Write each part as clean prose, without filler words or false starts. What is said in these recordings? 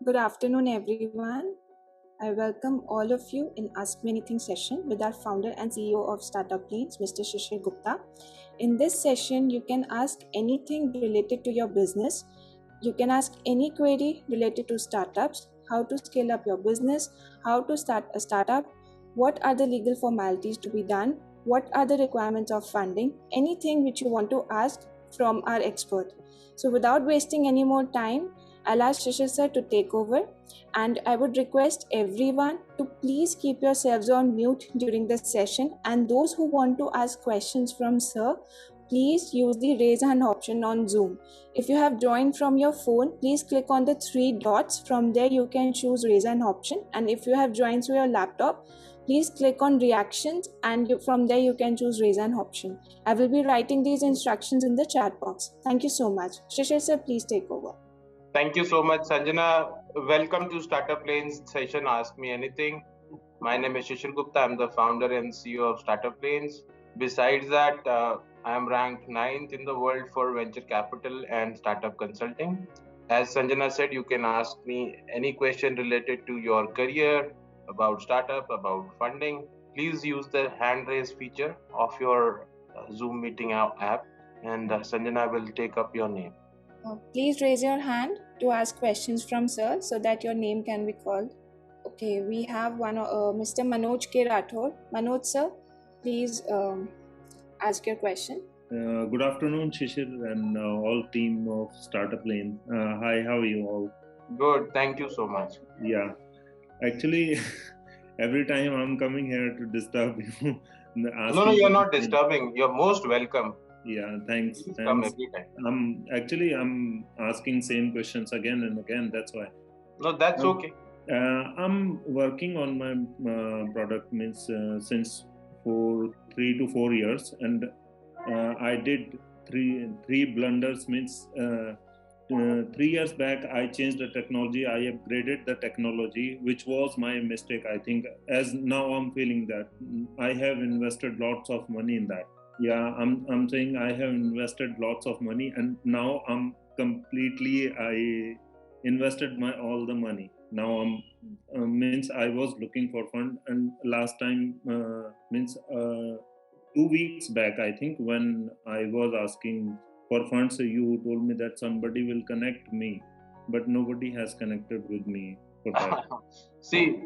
Good afternoon, everyone. I welcome all of you in Ask Me Anything session with our founder and CEO of Startup Lanes, Mr. Shishir Gupta. In this session, you can ask anything related to your business. You can ask any query related to startups, how to scale up your business, how to start a startup, what are the legal formalities to be done, what are the requirements of funding, anything which you want to ask from our expert. So without wasting any more time, I'll ask Shishir sir to take over, and I would request everyone to please keep yourselves on mute during this session, and those who want to ask questions from sir, please use the raise hand option on Zoom. If you have joined from your phone, please click on the three dots. From there you can choose raise hand option, and if you have joined through your laptop, please click on reactions, and from there you can choose raise hand option. I will be writing these instructions in the chat box. Thank you so much. Shishir sir, please take over. Thank you so much, Sanjana. Welcome to Startup Lanes session Ask Me Anything. My name is Shishir Gupta. I'm the founder and CEO of Startup Lanes. Besides that, I am ranked 9th in the world for venture capital and startup consulting. As Sanjana said, you can ask me any question related to your career, about startup, about funding. Please use the hand raise feature of your Zoom meeting app, and Sanjana will take up your name. Please raise your hand to ask questions from sir so that your name can be called. Okay, we have one Mr. Manoj K. Rathod. Manoj sir, please ask your question. Good afternoon, Shishir and all team of Startup Lane. Hi, how are you all? Good, thank you so much. Yeah, actually, every time I'm coming here to disturb you. No, you're not disturbing. You're most welcome. Yeah, thanks. Come every time. I'm asking same questions again and again. That's why. No, that's okay. I'm working on my product since for 3 to 4 years, and I did three blunders. 3 years back, I changed the technology. I upgraded the technology, which was my mistake, I think. As now I'm feeling that I have invested lots of money in that. Yeah, I'm saying I have invested lots of money, and now I'm completely I invested my all the money. Now I'm I was looking for fund, and last time 2 weeks back, I think, when I was asking for funds, you told me that somebody will connect me, but nobody has connected with me for that. See,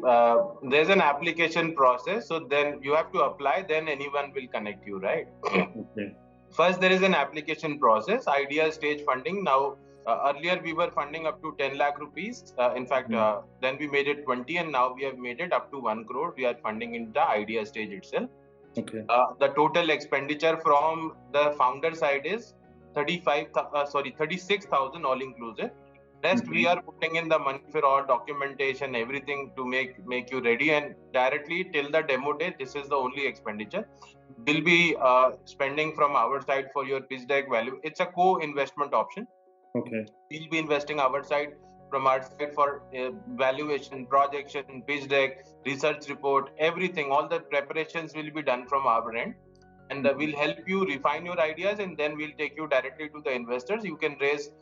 there's an application process, so then you have to apply, then anyone will connect you, right? Okay. First, there is an application process, idea stage funding. Now, earlier we were funding up to 10 lakh rupees. In fact, then we made it 20, and now we have made it up to 1 crore. We are funding in the idea stage itself. Okay. The total expenditure from the founder side is 36,000 all inclusive. Rest we are putting in the money for all documentation, everything to make you ready, and directly till the demo day, this is the only expenditure. We'll be spending from our side for your pitch deck value. It's a co-investment option. Okay. We'll be investing our side from our side for valuation, projection, pitch deck, research report, everything. All the preparations will be done from our end, and we'll help you refine your ideas, and then we'll take you directly to the investors. You can raise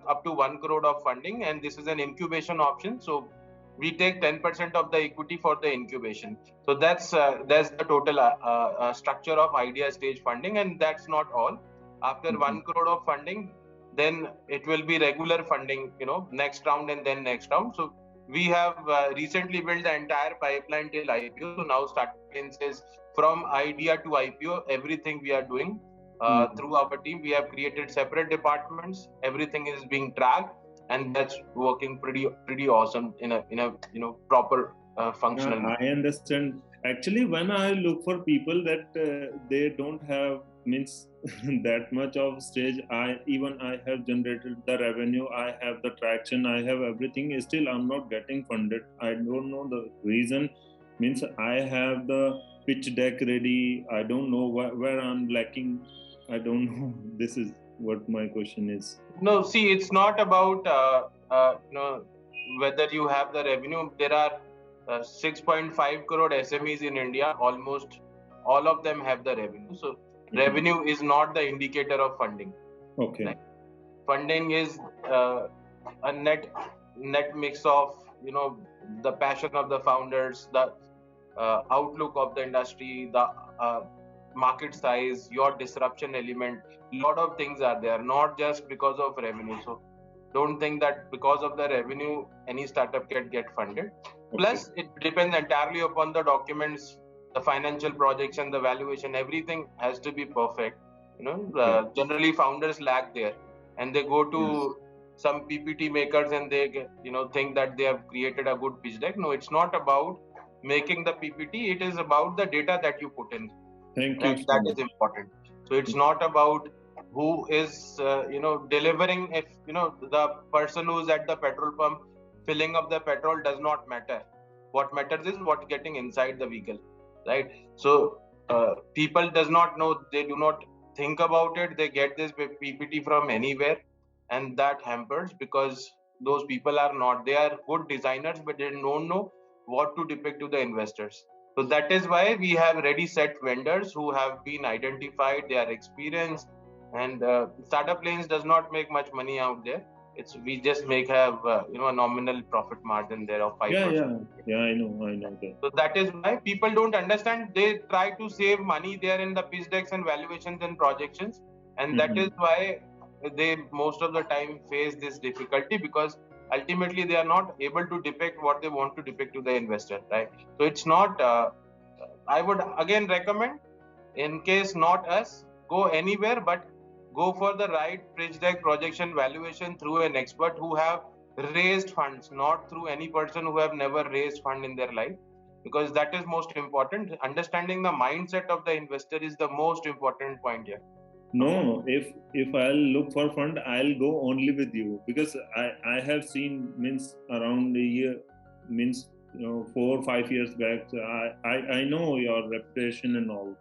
up to 1 crore of funding, and this is an incubation option. So we take 10% of the equity for the incubation. So that's the total structure of idea stage funding, and that's not all. After 1 crore of funding, then it will be regular funding, next round and then next round. So we have recently built the entire pipeline till IPO. So now Startup Lanes is from idea to IPO, everything we are doing through our team. We have created separate departments. Everything is being tracked, and that's working pretty awesome in a proper functional. I understand. Actually, when I look for people that they don't have that much of stage, I have generated the revenue, I have the traction, I have everything. Still, I'm not getting funded. I don't know the reason. I have the pitch deck ready. I don't know where I'm lacking. I don't know. This is what my question is. No, see, it's not about whether you have the revenue. There are 6.5 crore SMEs in India. Almost all of them have the revenue. So revenue is not the indicator of funding. Okay. Right? Funding is a net net mix of, the passion of the founders, the outlook of the industry, the market size, your disruption element. Lot of things are there, not just because of revenue. So don't think that because of the revenue any startup can get funded. Plus, it depends entirely upon the documents, the financial projections, the valuation. Everything has to be perfect. Generally founders lack there, and they go to some PPT makers and they think that they have created a good pitch deck. No, it's not about making the PPT. It is about the data that you put in. Thank you. And that is important. So it's not about who is delivering. If the person who's at the petrol pump filling up the petrol does not matter. What matters is what's getting inside the vehicle, right? So people does not know, they do not think about it. They get this PPT from anywhere, and that hampers because those people are not, they are good designers, but they don't know what to depict to the investors. So that is why we have ready set vendors who have been identified, they are experienced, and Startup Lanes does not make much money out there. We just have a nominal profit margin there of 5%. Yeah, I know that. So that is why people don't understand. They try to save money there in the pitch decks and valuations and projections, and that is why they most of the time face this difficulty, because ultimately they are not able to depict what they want to depict to the investor, right? So it's not, I would again recommend, in case not us, go anywhere, but go for the right pitch deck, projection, valuation through an expert who have raised funds, not through any person who have never raised fund in their life, because that is most important. Understanding the mindset of the investor is the most important point here. No, if I'll look for fund, I'll go only with you, because I have seen around a year 4 or 5 years back. So I know your reputation and all.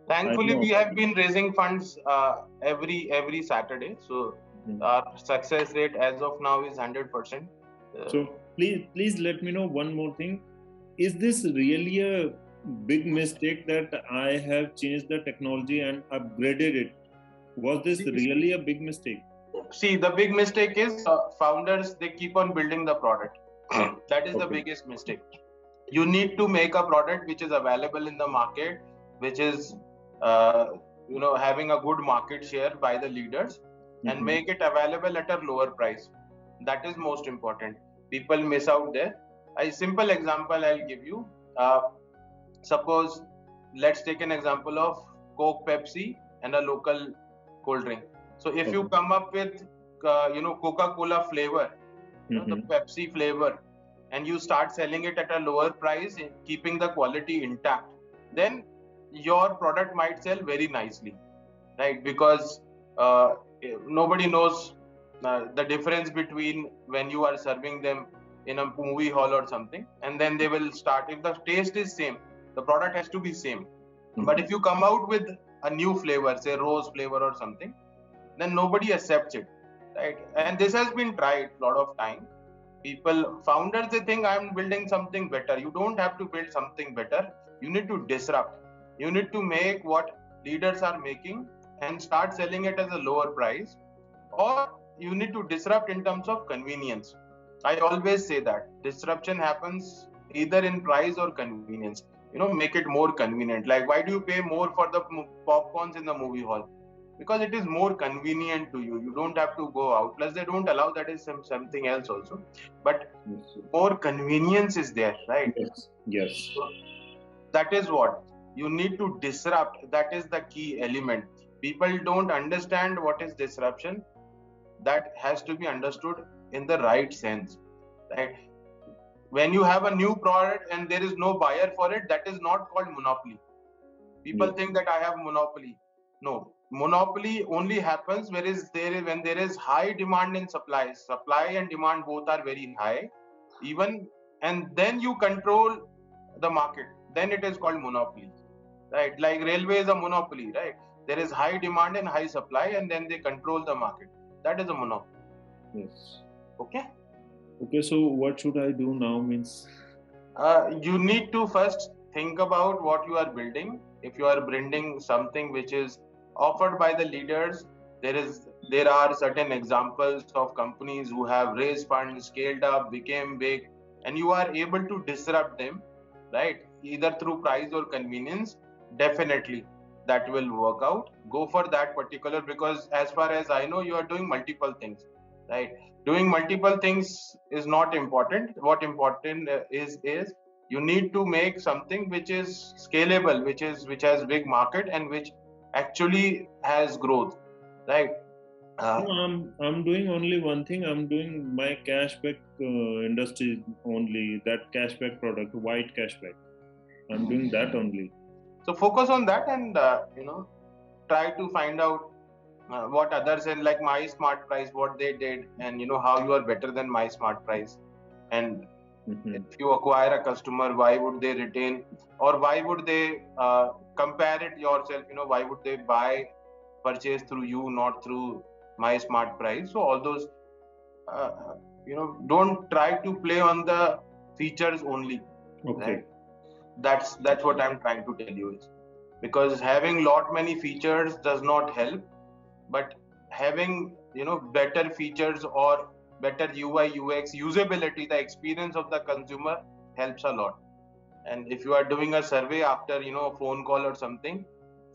Thankfully, we have been raising funds every Saturday. So our success rate as of now is 100%. So please let me know one more thing. Is this really a big mistake that I have changed the technology and upgraded it? Was this really a big mistake? See, the big mistake is founders, they keep on building the product. That is the biggest mistake. You need to make a product which is available in the market, which is having a good market share by the leaders, and make it available at a lower price. That is most important. People miss out there. A simple example I'll give you. Suppose, let's take an example of Coke, Pepsi, and a local cold drink. So if you come up with Coca-Cola flavor, the Pepsi flavor, and you start selling it at a lower price, keeping the quality intact, then your product might sell very nicely, right? Because nobody knows the difference between when you are serving them in a movie hall or something, and then they will start. If the taste is same, the product has to be same. But if you come out with a new flavor, say rose flavor or something, then nobody accepts it, right? And this has been tried a lot of time. Founders, they think I'm building something better. You don't have to build something better. You need to disrupt. You need to make what leaders are making and start selling it as a lower price, or you need to disrupt in terms of convenience. I always say that disruption happens either in price or convenience. Make it more convenient. Like, why do you pay more for the popcorns in the movie hall? Because it is more convenient to you. You don't have to go out. Plus, they don't allow that is something else also. But more convenience is there, right? Yes. So that is what you need to disrupt. That is the key element. People don't understand what is disruption. That has to be understood in the right sense, right? When you have a new product and there is no buyer for it, that is not called monopoly. People think that I have monopoly. No, monopoly only happens when there is high demand and supply. Supply and demand both are very high, and then you control the market. Then it is called monopoly, right? Like railway is a monopoly, right? There is high demand and high supply, and then they control the market. That is a monopoly. Yes. Okay, so what should I do now? You need to first think about what you are building. If you are building something which is offered by the leaders, there is there are certain examples of companies who have raised funds, scaled up, became big, and you are able to disrupt them, right? Either through price or convenience. Definitely that will work out. Go for that particular, because as far as I know, you are doing multiple things, right? Doing multiple things is not important. What important is you need to make something which is scalable, which has big market and which actually has growth, right? No, I'm doing only one thing. I'm doing my cashback industry only. That cashback product, white cashback. I'm doing that only. So focus on that, and try to find out what others, and like My Smart Price, what they did, and how you are better than My Smart Price. And if you acquire a customer, why would they retain, or why would they compare it yourself? Why would they purchase through you, not through My Smart Price? So all those, uh, don't try to play on the features only. Okay. Right? That's what I'm trying to tell you is, because having lot many features does not help, but having better features or better UI UX usability, the experience of the consumer helps a lot. And if you are doing a survey after a phone call or something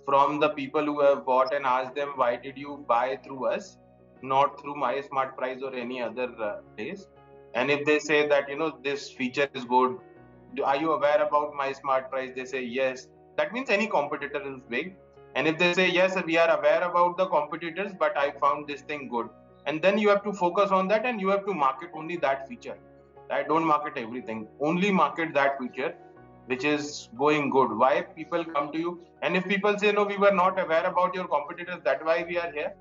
from the people who have bought, and ask them, why did you buy through us, not through My Smart Price or any other place, and if they say that this feature is good, are you aware about My Smart Price, they say yes, that means any competitor is big. And if they say yes, we are aware about the competitors, but I found this thing good, and then you have to focus on that, and you have to market only that feature, right? Don't market everything, only market that feature which is going good. Why people come to you? And if people say, no, we were not aware about your competitors, that's why we are here,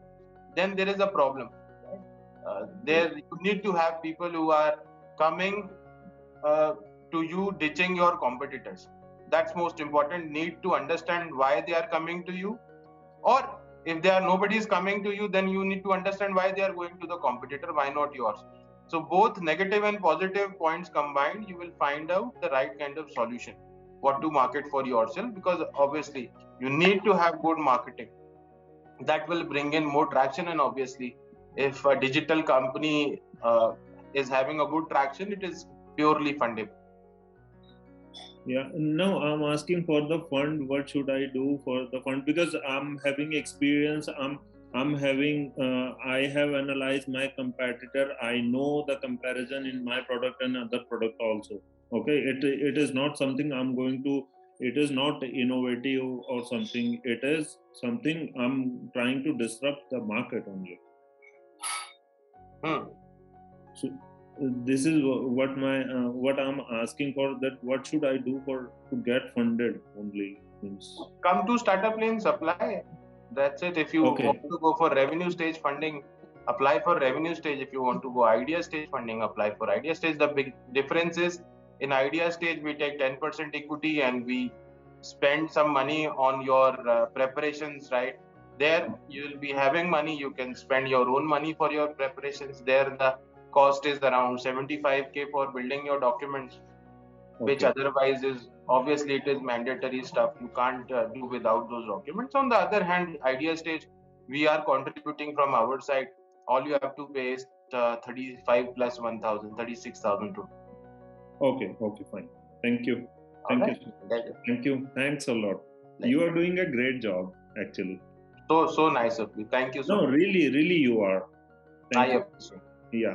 then there is a problem. There you need to have people who are coming to you, ditching your competitors. That's most important. Need to understand why they are coming to you, or if nobody is coming to you, then you need to understand why they are going to the competitor, why not yours. So both negative and positive points combined, you will find out the right kind of solution, what to market for yourself, because obviously you need to have good marketing. That will bring in more traction, and obviously if a digital company is having a good traction, it is purely fundable. Yeah, no, I'm asking for the fund. What should I do for the fund? Because I'm having experience. I'm having. I have analyzed my competitor. I know the comparison in my product and other product also. Okay, it is not something I'm going to. It is not innovative or something. It is something I'm trying to disrupt the market only. So this is what I'm asking for, that what should I do to get funded only means. Come to Startup Lanes, apply. That's it. If you want to go for revenue stage funding, apply for revenue stage. If you want to go idea stage funding, apply for idea stage. The big difference is, in idea stage we take 10% equity and we spend some money on your preparations, right? There you will be having money, you can spend your own money for your preparations. There the cost is around 75K for building your documents, which otherwise is, obviously it is mandatory stuff, you can't do without those documents. On the other hand, idea stage, we are contributing from our side. All you have to pay is 35 plus 1000, 36,000 to. Okay, fine. Thank you. Thank you. Thanks a lot. You are doing a great job, actually. So nice of you. Thank you so much. No, really you are. I appreciate. Yeah.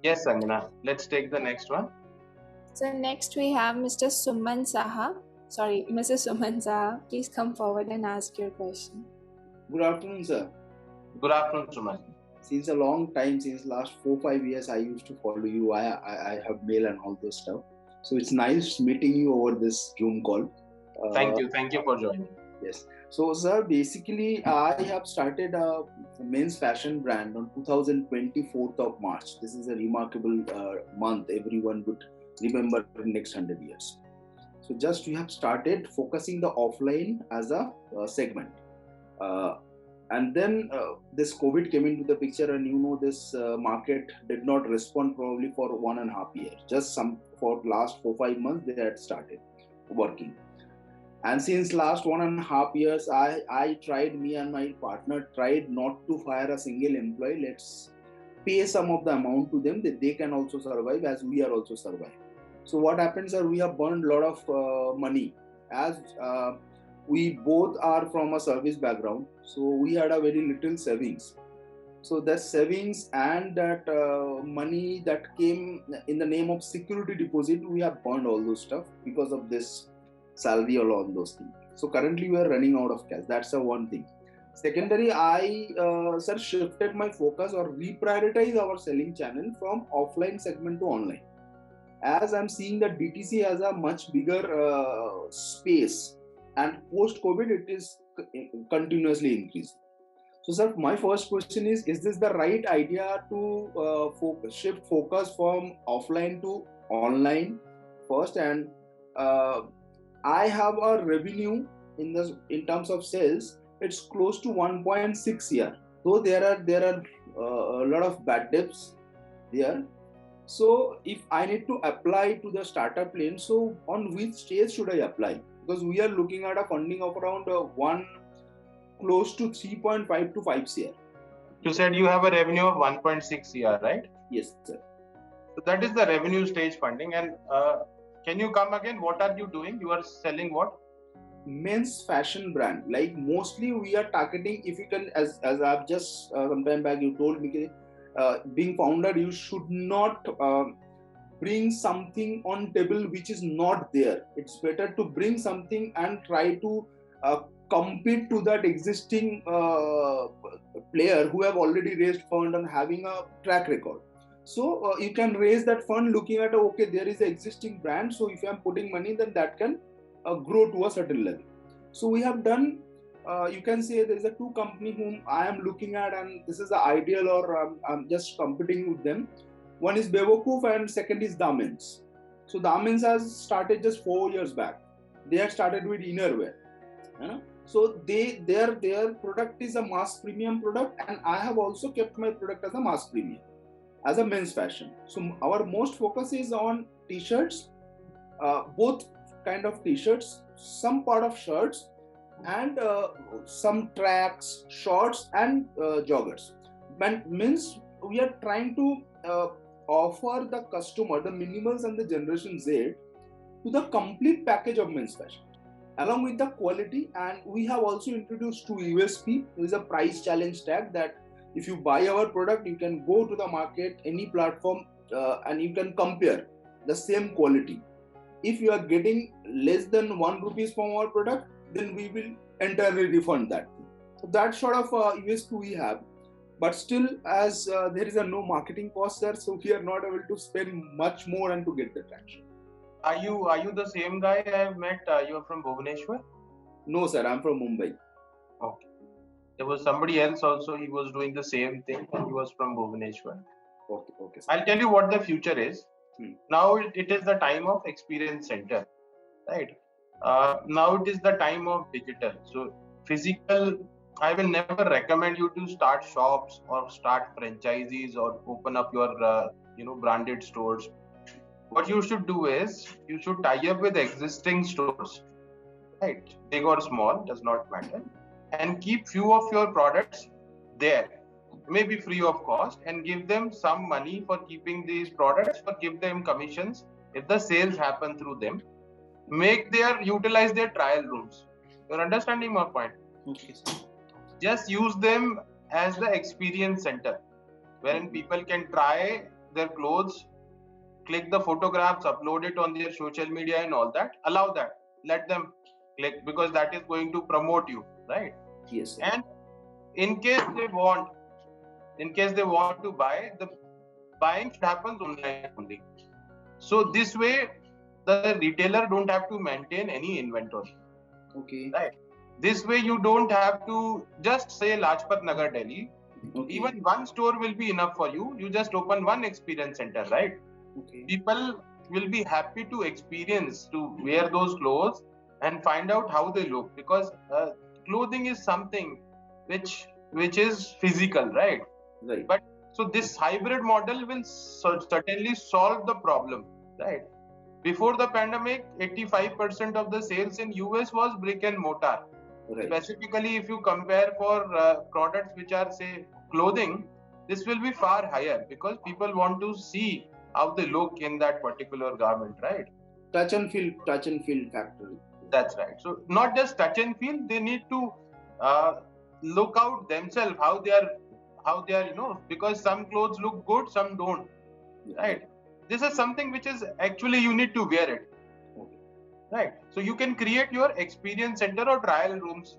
Yes, Sanjana. Let's take the next one. So next we have Mr. Suman Saha. Sorry, Mrs. Suman Saha. Please come forward and ask your question. Good afternoon, sir. Good afternoon, Suman. Since a long time, since last 4-5 years, I used to follow you. I have mail and all those stuff. So it's nice meeting you over this Zoom call. Thank you for joining. Yes. So, sir, basically, I have started a men's fashion brand on 2024th of March. This is a remarkable month. Everyone would remember the next 100 years. So just we have started focusing the offline as a segment. And then this COVID came into the picture, and this market did not respond probably for 1.5 years. Just for last 4-5 months they had started working. And since last 1.5 years, I tried, me and my partner tried not to fire a single employee. Let's pay some of the amount to them that they can also survive as we are also surviving. So what happens is we have burned a lot of money, as we both are from a service background. So we had a very little savings. So that savings and that money that came in the name of security deposit, we have burned all those stuff because of this salary or all those things. So currently we are running out of cash. That's the one thing. Secondary, I sir shifted my focus or reprioritize our selling channel from offline segment to online. As I'm seeing that DTC has a much bigger space, and post COVID it is continuously increasing. So, sir, my first question is this the right idea to shift focus from offline to online first? And I have a revenue in terms of sales, it's close to 1.6 year. Though there are a lot of bad debts there. So, if I need to apply to the startup lane, so on which stage should I apply? Because we are looking at a funding of around close to 3.5 to 5 CR. You said you have a revenue of 1.6 CR, right? Yes, sir. So that is the revenue stage funding. And can you come again? What are you doing? You are selling what? Men's fashion brand. Like mostly we are targeting, if you can, as I've just some time back you told me, being founder, you should not bring something on table which is not there. It's better to bring something and try to compete to that existing player who have already raised fund and having a track record. So you can raise that fund looking at, okay, there is an existing brand. So if I'm putting money, then that can grow to a certain level. So we have done, you can say there is a two company whom I am looking at, and this is the ideal, or I'm just competing with them. One is Bewakoof and second is Daamins. So Daamins has started just 4 years back. They have started with innerwear. You know? So their product is a mass premium product, and I have also kept my product as a mass premium, as a men's fashion. So our most focus is on t-shirts, both kind of t-shirts, some part of shirts, and some tracks, shorts, and joggers. But means we are trying to offer the customer, the millennials and the Generation Z, to the complete package of men's fashion, along with the quality. And we have also introduced two USP. There is a price challenge tag that if you buy our product, you can go to the market, any platform, and you can compare the same quality. If you are getting less than 1 rupees from our product, then we will entirely refund that. So that sort of USP we have. But still, as there is a no marketing cost there, so we are not able to spend much more and to get the traction. Are you the same guy I have met? You are from Bhubaneswar? No, sir, I'm from Mumbai. Okay. There was somebody else also, he was doing the same thing, and he was from Bhubaneswar. Okay. Sir. I'll tell you what the future is. Now it is the time of experience center, right? Now it is the time of digital. So physical, I will never recommend you to start shops or start franchisees or open up your branded stores. What you should do is you should tie up with existing stores, right? Big or small, does not matter, and keep few of your products there, maybe free of cost, and give them some money for keeping these products, or give them commissions if the sales happen through them. Utilize their trial rooms. You're understanding my point? Okay, sir. Just use them as the experience center, wherein people can try their clothes, click the photographs, upload it on their social media and all that. Allow that. Let them click, because that is going to promote you, right? Yes, sir. And in case they want to buy, the buying happens online only. So this way, the retailer don't have to maintain any inventory. Okay. Right. This way, you don't have to just say Lajpat Nagar, Delhi. Okay. Even one store will be enough for you. You just open one experience center, right? Okay. People will be happy to experience, to wear those clothes and find out how they look, because clothing is something which is physical, right? Right. But so this hybrid model will certainly solve the problem, right? Before the pandemic, 85% of the sales in US was brick and mortar. Right. Specifically, if you compare for products which are, say, clothing, this will be far higher because people want to see how they look in that particular garment, right? Touch and feel factor. That's right. So not just touch and feel, they need to look out themselves how they are, because some clothes look good, some don't, right? This is something which is actually you need to wear it, right? So you can create your experience center or trial rooms.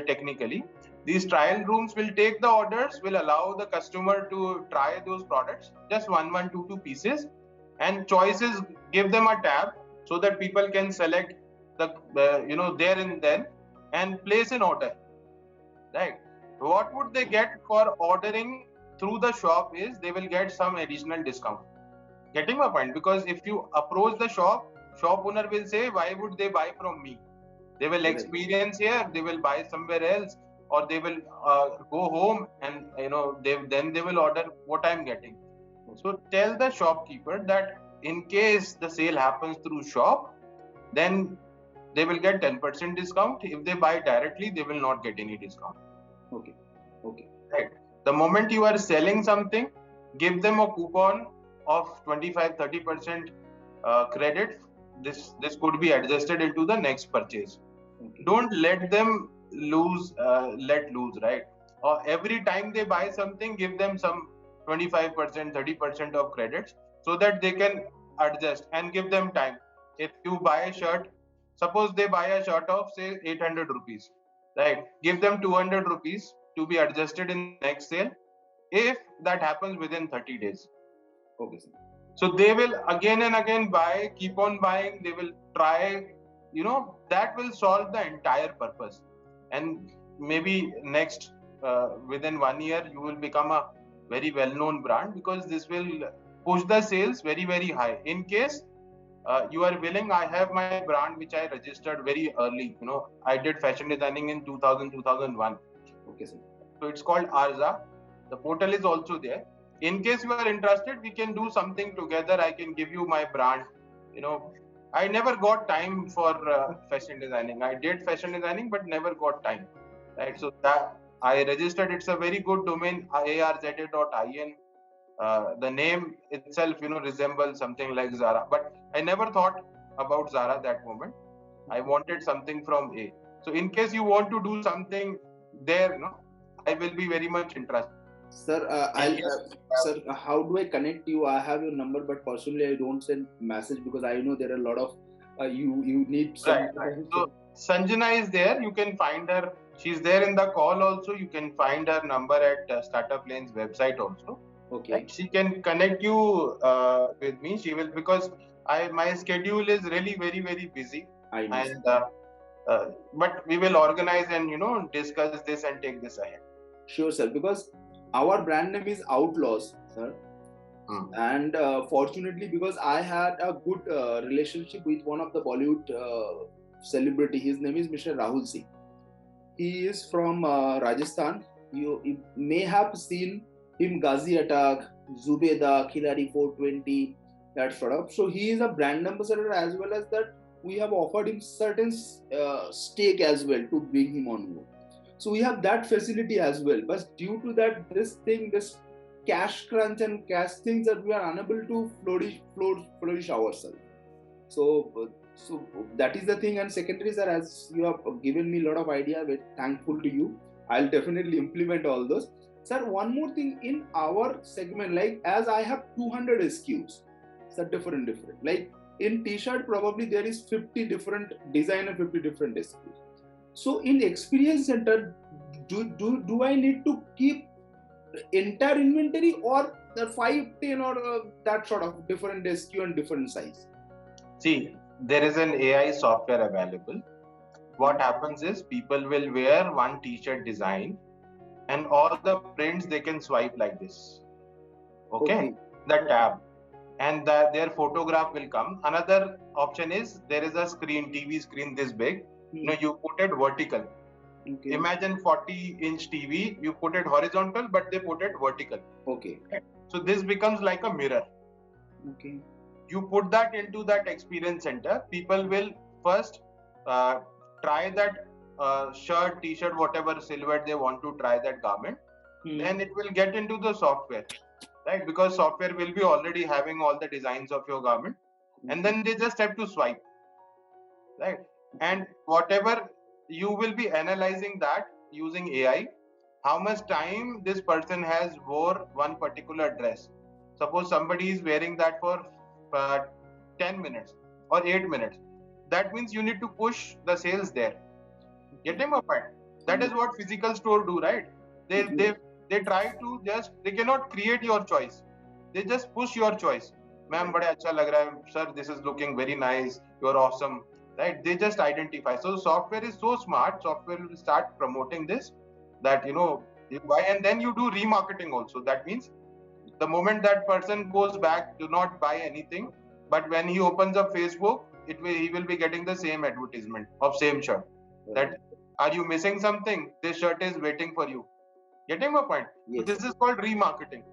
Technically, these trial rooms will take the orders, will allow the customer to try those products, just one, two pieces, and choices, give them a tab so that people can select the there and then and place an order, right? What would they get for ordering through the shop is they will get some additional discount. Getting my point? Because if you approach the shop owner will say, why would they buy from me? They will experience here, they will buy somewhere else, or they will go home and then they will order what I'm getting. So tell the shopkeeper that in case the sale happens through shop, then they will get 10% discount. If they buy directly, they will not get any discount. Okay. Right. The moment you are selling something, give them a coupon of 25-30% credit. This could be adjusted into the next purchase. Okay. Don't let them let loose, right? Or every time they buy something, give them some 25%, 30% of credits so that they can adjust, and give them time. If you buy a shirt, suppose they buy a shirt of, say, 800 rupees, right? Give them 200 rupees to be adjusted in the next sale if that happens within 30 days. Okay, sir. So they will again and again buy, keep on buying, they will try, that will solve the entire purpose. And maybe next, within 1 year, you will become a very well-known brand because this will push the sales very, very high. In case you are willing, I have my brand which I registered very early. I did fashion designing in 2000, 2001. Okay, sir. So it's called Arza. The portal is also there. In case you are interested, we can do something together. I can give you my brand. I never got time for fashion designing. I did fashion designing, but never got time. Right. So that I registered. It's a very good domain, arza.in. The name itself, resembles something like Zara. But I never thought about Zara that moment. I wanted something from A. So in case you want to do something there, I will be very much interested. Sir, sir, how do I connect you? I have your number, but personally, I don't send message because I know there are a lot of you need some. Right. So Sanjana is there. You can find her. She's there in the call also. You can find her number at Startup Lane's website also. Okay. And she can connect you with me. She will, because my schedule is really very, very busy. I know. And but we will organize and discuss this and take this ahead. Sure, sir. Because our brand name is Outlaws, sir. And fortunately, because I had a good relationship with one of the Bollywood celebrity, his name is Mr. Rahul Singh. He is from Rajasthan. You may have seen him Ghazi Attack, Zubeda, Khiladi 420, that sort of. So he is a brand ambassador, as well as that we have offered him certain stake as well to bring him on board. So we have that facility as well. But due to that, this cash crunch and cash things, that we are unable to flourish ourselves. So that is the thing. And secondary, sir, as you have given me a lot of idea, very thankful to you. I'll definitely implement all those. Sir, one more thing in our segment, like as I have 200 SKUs, sir, different. Like in t-shirt, probably there is 50 different design and 50 different SKUs. So in experience center, do I need to keep entire inventory, or the 5, 10 or that sort of different SKU and different size? See, there is an AI software available. What happens is people will wear one t-shirt design and all the prints they can swipe like this. Okay. The tab. And their photograph will come. Another option is there is a TV screen this big. You put it vertical. Okay. Imagine 40-inch TV, you put it horizontal, but they put it vertical. Okay. So this becomes like a mirror. Okay. you put that into that experience center. People will first try that shirt, t-shirt, whatever silhouette they want to try that garment. Then it will get into the software, right? Because software will be already having all the designs of your garment, and then they just have to swipe, right? And whatever, you will be analyzing that using AI, how much time this person has wore one particular dress. Suppose somebody is wearing that for 10 minutes or 8 minutes. That means you need to push the sales there. Getting my point? That is what physical store do, right? They try to just, they cannot create your choice. They just push your choice. Ma'am, bada acha lag raha hai. Sir, this is looking very nice. You're awesome. Right? They just identify. So software is so smart. Software will start promoting this, that you buy, and then you do remarketing also. That means the moment that person goes back, do not buy anything. But when he opens up Facebook, he will be getting the same advertisement of same shirt. That, are you missing something? This shirt is waiting for you. Getting my point? Yes. So this is called remarketing.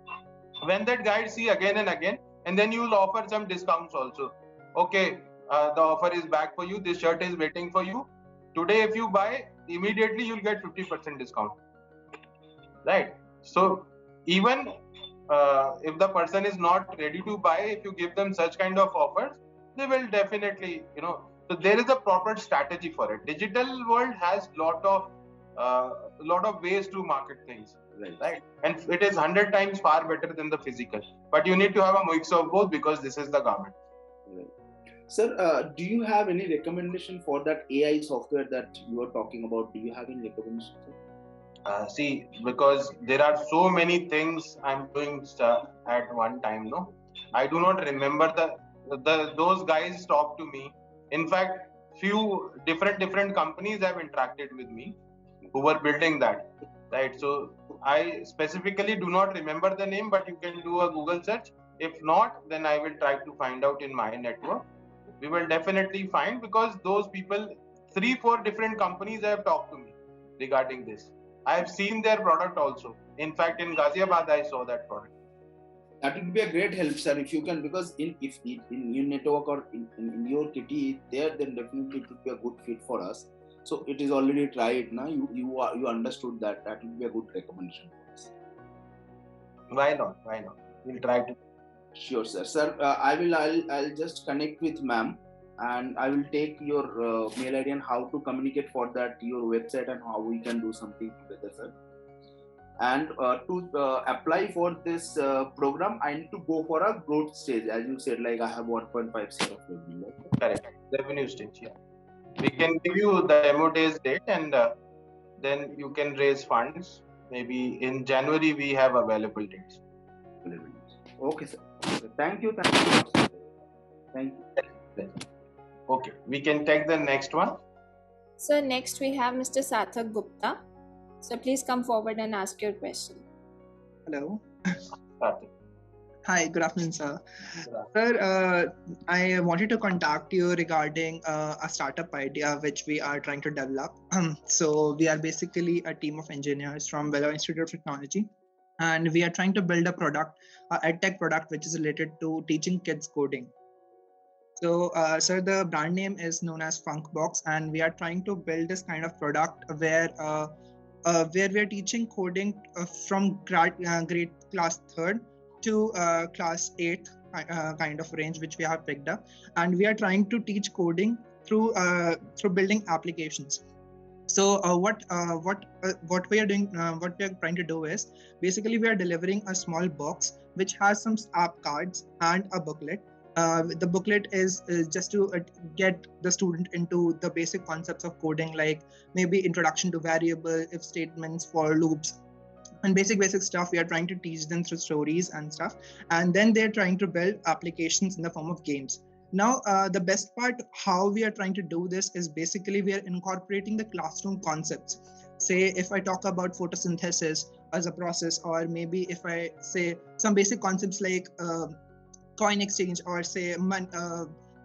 When that guy see again and again, and then you will offer some discounts also. Okay, the offer is back for you. This shirt is waiting for you. Today, if you buy, immediately you'll get 50% discount. Right? So even if the person is not ready to buy, if you give them such kind of offers, they will definitely, so there is a proper strategy for it. Digital world has lot of ways to market things, right? And it is 100 times far better than the physical. But you need to have a mix of both, because this is the garment. Right. Sir, do you have any recommendation for that AI software that you are talking about? Do you have any recommendation? See, because there are so many things I'm doing at one time, no? I do not remember those guys talk to me. In fact, few different companies have interacted with me who were building that, right? So I specifically do not remember the name, but you can do a Google search. If not, then I will try to find out in my network. We will definitely find, because those people, 3-4 different companies have talked to me regarding this. I have seen their product also. In fact, in Ghaziabad, I saw that product. That would be a great help, sir, if you can, because if in your network or in your kitty there, then definitely it would be a good fit for us. So it is already tried now. You understood that. That would be a good recommendation for us. Why not? We'll try to. Sure, sir. Sir, I'll just connect with ma'am, and I will take your mail ID and how to communicate for that, your website, and how we can do something together, sir. And to apply for this program, I need to go for a growth stage, as you said. Like I have 1.5 share of revenue. Correct. Revenue stage. Yeah. We can give you the demo days date, and then you can raise funds. Maybe in January we have available dates. Okay, sir. Thank you. Thank you. Okay, we can take the next one. So next we have Mr. Sarthak Gupta. So please come forward and ask your question. Hello. Sarthak. Hi, good afternoon, sir. Sir, I wanted to contact you regarding a startup idea which we are trying to develop. So we are basically a team of engineers from Vellore Institute of Technology, and we are trying to build a product, a EdTech product, which is related to teaching kids coding. So, sir, the brand name is known as Funkbox, and we are trying to build this kind of product where we are teaching coding from grade class 3rd to class 8th kind of range, which we have picked up, and we are trying to teach coding through building applications. So what we are doing, what we are trying to do is basically we are delivering a small box which has some app cards and a booklet. The booklet is just to get the student into the basic concepts of coding, like maybe introduction to variable, if statements, for loops, and basic stuff. We are trying to teach them through stories and stuff, and then they're trying to build applications in the form of games. Now, the best part how we are trying to do this is basically we are incorporating the classroom concepts. Say if I talk about photosynthesis as a process, or maybe if I say some basic concepts like coin exchange, or say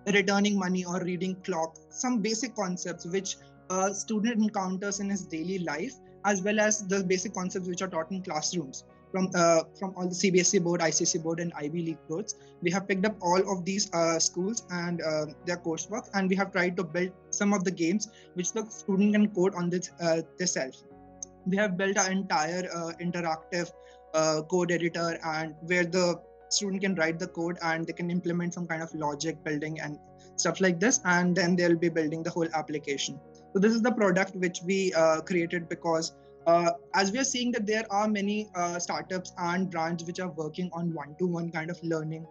returning money or reading clock, some basic concepts which a student encounters in his daily life, as well as the basic concepts which are taught in classrooms. from all the CBSE board, ICSE board, and Ivy League boards. We have picked up all of these schools and their coursework, and we have tried to build some of the games which the student can code on this themselves. We have built an entire interactive code editor, and where the student can write the code and they can implement some kind of logic building and stuff like this, and then they'll be building the whole application. So this is the product which we created because as we are seeing that there are many startups and brands which are working on one-to-one kind of learning,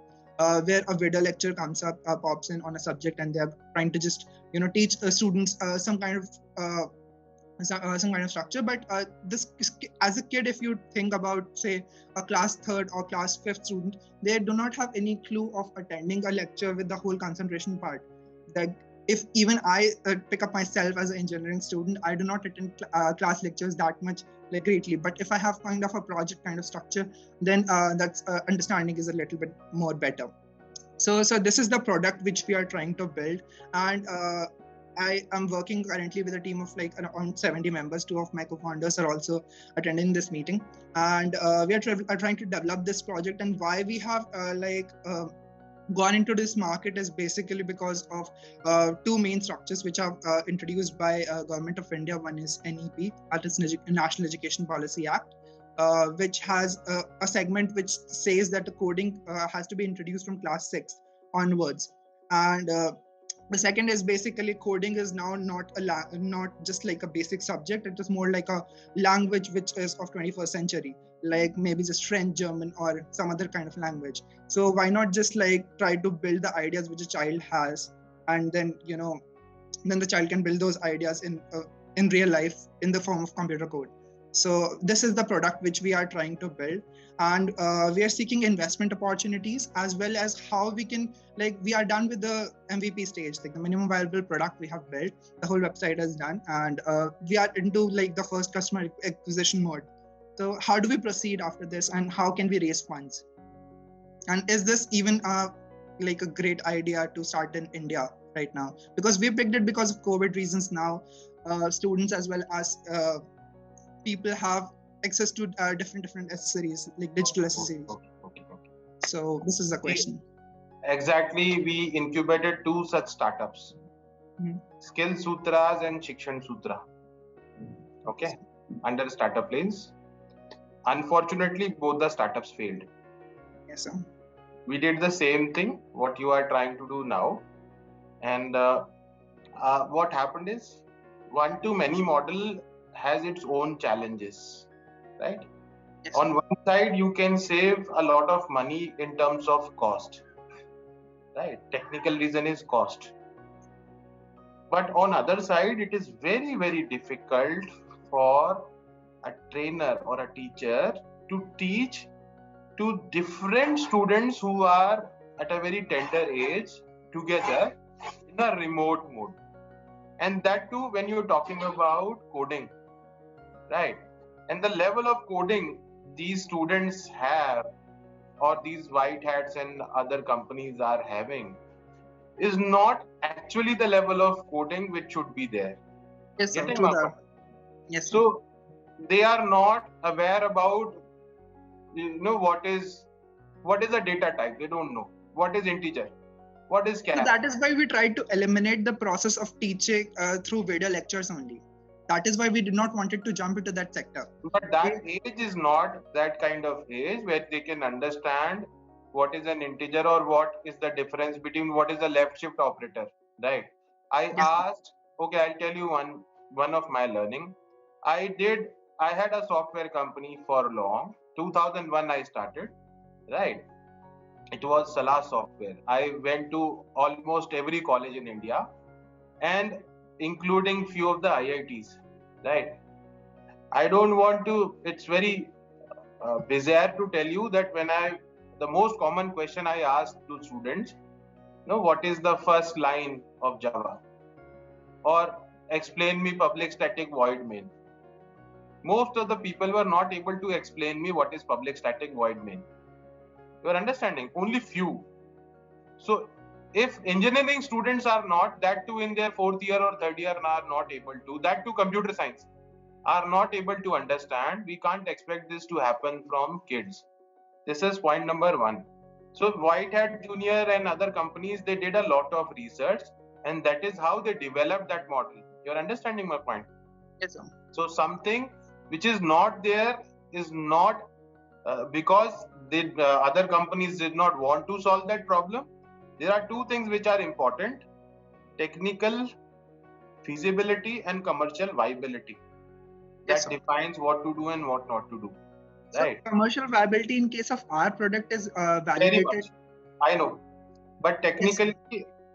where a video lecture comes up, pops in on a subject, and they're trying to just teach students some kind of structure. But this, as a kid, if you think about, say, a class 3rd or class 5th student, they do not have any clue of attending a lecture with the whole concentration part. That if even I pick up myself as an engineering student, I do not attend class lectures that much greatly. But if I have kind of a project kind of structure, then that's understanding is a little bit more better. So this is the product which we are trying to build, and I am working currently with a team of around 70 members. 2 of my co-founders are also attending this meeting, and we are trying to develop this project. And why we have gone into this market is basically because of 2 main structures which are introduced by Government of India. One is NEP, that is National Education Policy Act, which has a segment which says that the coding has to be introduced from class 6 onwards, and the second is basically coding is now not just like a basic subject. It is more like a language which is of 21st century, like maybe just French, German, or some other kind of language. So why not just try to build the ideas which a child has, and then then the child can build those ideas in real life in the form of computer code. So this is the product which we are trying to build, and we are seeking investment opportunities, as well as how we can we are done with the MVP stage, the minimum viable product we have built. The whole website is done, and we are into the first customer acquisition mode. So how do we proceed after this, and how can we raise funds? And is this even a great idea to start in India right now? Because we picked it because of COVID reasons. Now students as well as people have access to different accessories, like digital accessories. Okay. So this is the question. Exactly, we incubated 2 such startups, Skill Sutras and Shikshan Sutra. Okay, under Startup Lanes. Unfortunately, both the startups failed. Yes, sir. We did the same thing, what you are trying to do now. And what happened is, one-to-many model has its own challenges, right? Yes. On one side, you can save a lot of money in terms of cost, right? Technical reason is cost. But on other side, it is very, very difficult for a trainer or a teacher to teach to different students who are at a very tender age together in a remote mode. And that too, when you're talking about coding, right? And the level of coding these students have, or these white hats and other companies are having, is not actually the level of coding which should be there. Yes, sir. Yes. So they are not aware about what is a data type. They don't know what is integer, what is char. So that is why we tried to eliminate the process of teaching through video lectures only. That is why we did not want it to jump into that sector. But that age is not that kind of age where they can understand what is an integer or what is the difference between what is a left shift operator, right? I asked, okay, I'll tell you one of my learning. I had a software company for long. 2001 I started, right? It was Salah Software. I went to almost every college in India, and including few of the IITs, right? I don't want to, it's very bizarre to tell you that the most common question I ask to students, what is the first line of Java? Or explain me public static void main. Most of the people were not able to explain me what is public static void main. You are understanding? Only few. So if engineering students are not, that too in their 4th year or 3rd year are not able to, that too computer science, are not able to understand, we can't expect this to happen from kids. This is point number one. So White Hat Junior and other companies, they did a lot of research, and that is how they developed that model. You're understanding my point? Yes, sir. So something which is not there is not because other companies did not want to solve that problem. There are two things which are important: technical feasibility and commercial viability. Yes, That sir. defines what to do and what not to do. So Right? commercial viability in case of our product is Very validated. much. I know. But technically,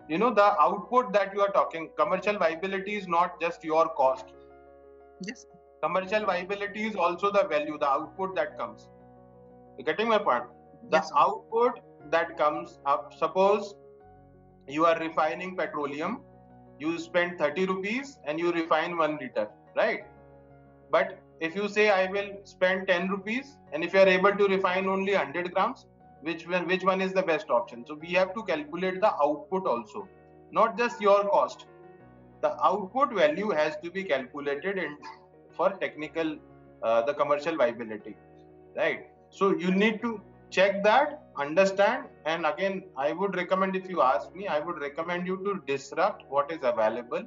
you know, the output that you are talking, commercial viability is not just your cost. Yes. Commercial viability is also the value, the output that comes. You're getting my point? The Yes, sir. output that comes up, suppose you are refining petroleum, you spend 30 rupees and you refine 1 liter, right? But if you say I will spend 10 rupees and if you are able to refine only 100 grams, which one is the best option? So we have to calculate the output also, not just your cost. The output value has to be calculated in for technical, the commercial viability, right? So you need to check that, understand, and again, I would recommend, if you ask me, I would recommend you to disrupt what is available,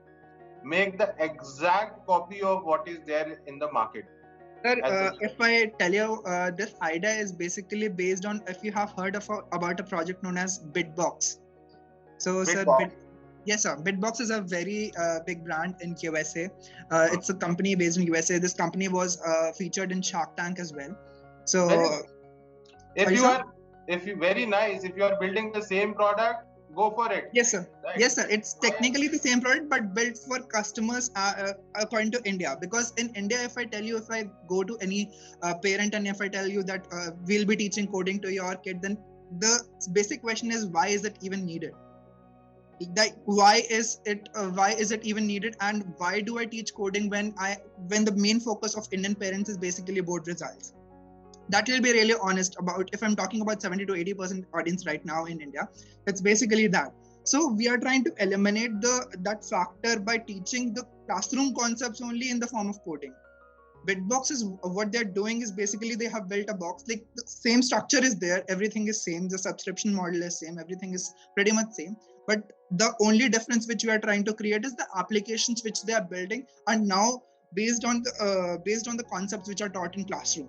make the exact copy of what is there in the market. Sir, if I tell you, this idea is basically based on, if you have heard of about a project known as Bitbox. So, sir, yes, sir. Bitbox is a very big brand in USA. It's a company based in USA. This company was featured in Shark Tank as well. So, if you very nice, if you are building the same product, go for it. Yes, sir. Right. Yes, sir. It's technically the same product, but built for customers according to India. Because in India, if I tell you, if I go to any parent and if I tell you that we'll be teaching coding to your kid, then the basic question is, why is it even needed? Like, why is it even needed, and why do I teach coding when the main focus of Indian parents is basically board results? That will be really honest about. If I'm talking about 70 to 80% audience right now in India, it's basically that. So we are trying to eliminate that factor by teaching the classroom concepts only in the form of coding. Bitbox is what they're doing is basically they have built a box, like the same structure is there, everything is same, the subscription model is same, everything is pretty much same, but the only difference which we are trying to create is the applications which they are building are now based on the concepts which are taught in classroom.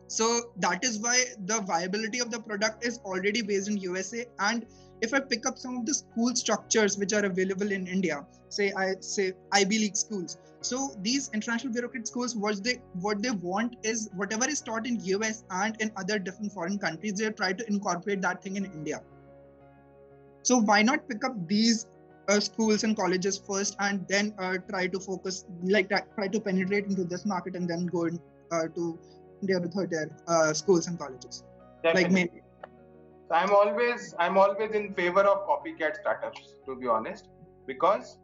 So that is why the viability of the product is already based in USA. And if I pick up some of the school structures which are available in India, say Ivy League schools. So these international bureaucrat schools, what they want is whatever is taught in US and in other different foreign countries, they try to incorporate that thing in India. So why not pick up these schools and colleges first, and then try to focus, like try to penetrate into this market, and then go to the other third schools and colleges. Definitely. Like maybe. I'm always in favor of copycat startups, to be honest, because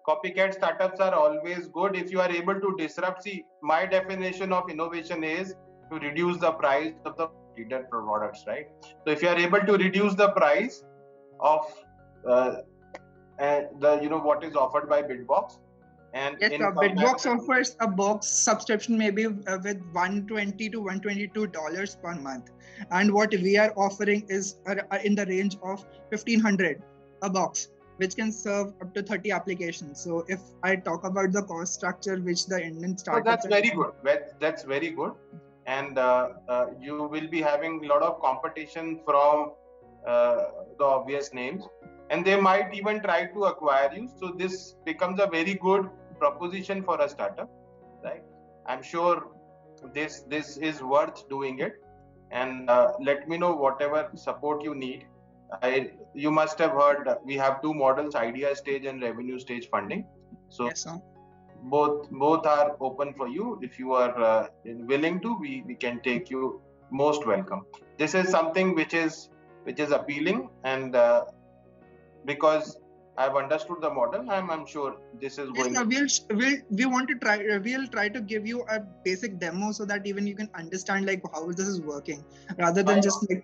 copycat startups are always good if you are able to disrupt. See, my definition of innovation is to reduce the price of the leader products, right? So if you are able to reduce the price of what is offered by Bitbox, and yes, Bitbox offers a box subscription maybe with $120 to $122 per month, and what we are offering is in the range of $1,500 a box, which can serve up to 30 applications. So if I talk about the cost structure which the Indian startups, that's very good. That's very good, and you will be having a lot of competition from the obvious names, and they might even try to acquire you. So this becomes a very good proposition for a startup, right? I'm sure this is worth doing it, and let me know whatever support you need. You must have heard we have two models: idea stage and revenue stage funding. So yes, sir. Both are open for you. If you are willing to, we can take you. Most welcome. This is something which is appealing, and because I've understood the model, I'm sure this is going. Yes, we'll try to give you a basic demo so that even you can understand like how this is working, rather than just like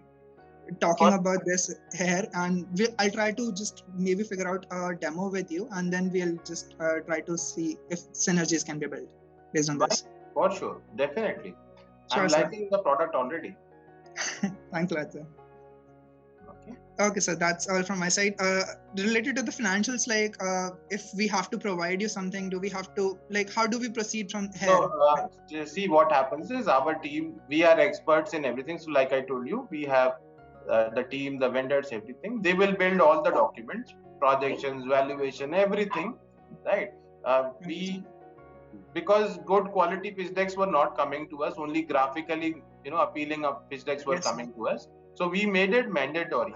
talking about this here. And I'll try to just maybe figure out a demo with you, and then we'll just try to see if synergies can be built. based on this. For sure, definitely. Sure, I'm sir. liking the product already. Thanks a lot, sir. Okay. Okay, so that's all from my side. Related to the financials, like if we have to provide you something, do we have to, like, how do we proceed from here? So, see, what happens is our team, we are experts in everything. So, like I told you, we have the team, the vendors, everything. They will build all the documents, projections, valuation, everything, right? Because good quality pitch decks were not coming to us, only graphically, appealing pitch decks were coming to us. So we made it mandatory,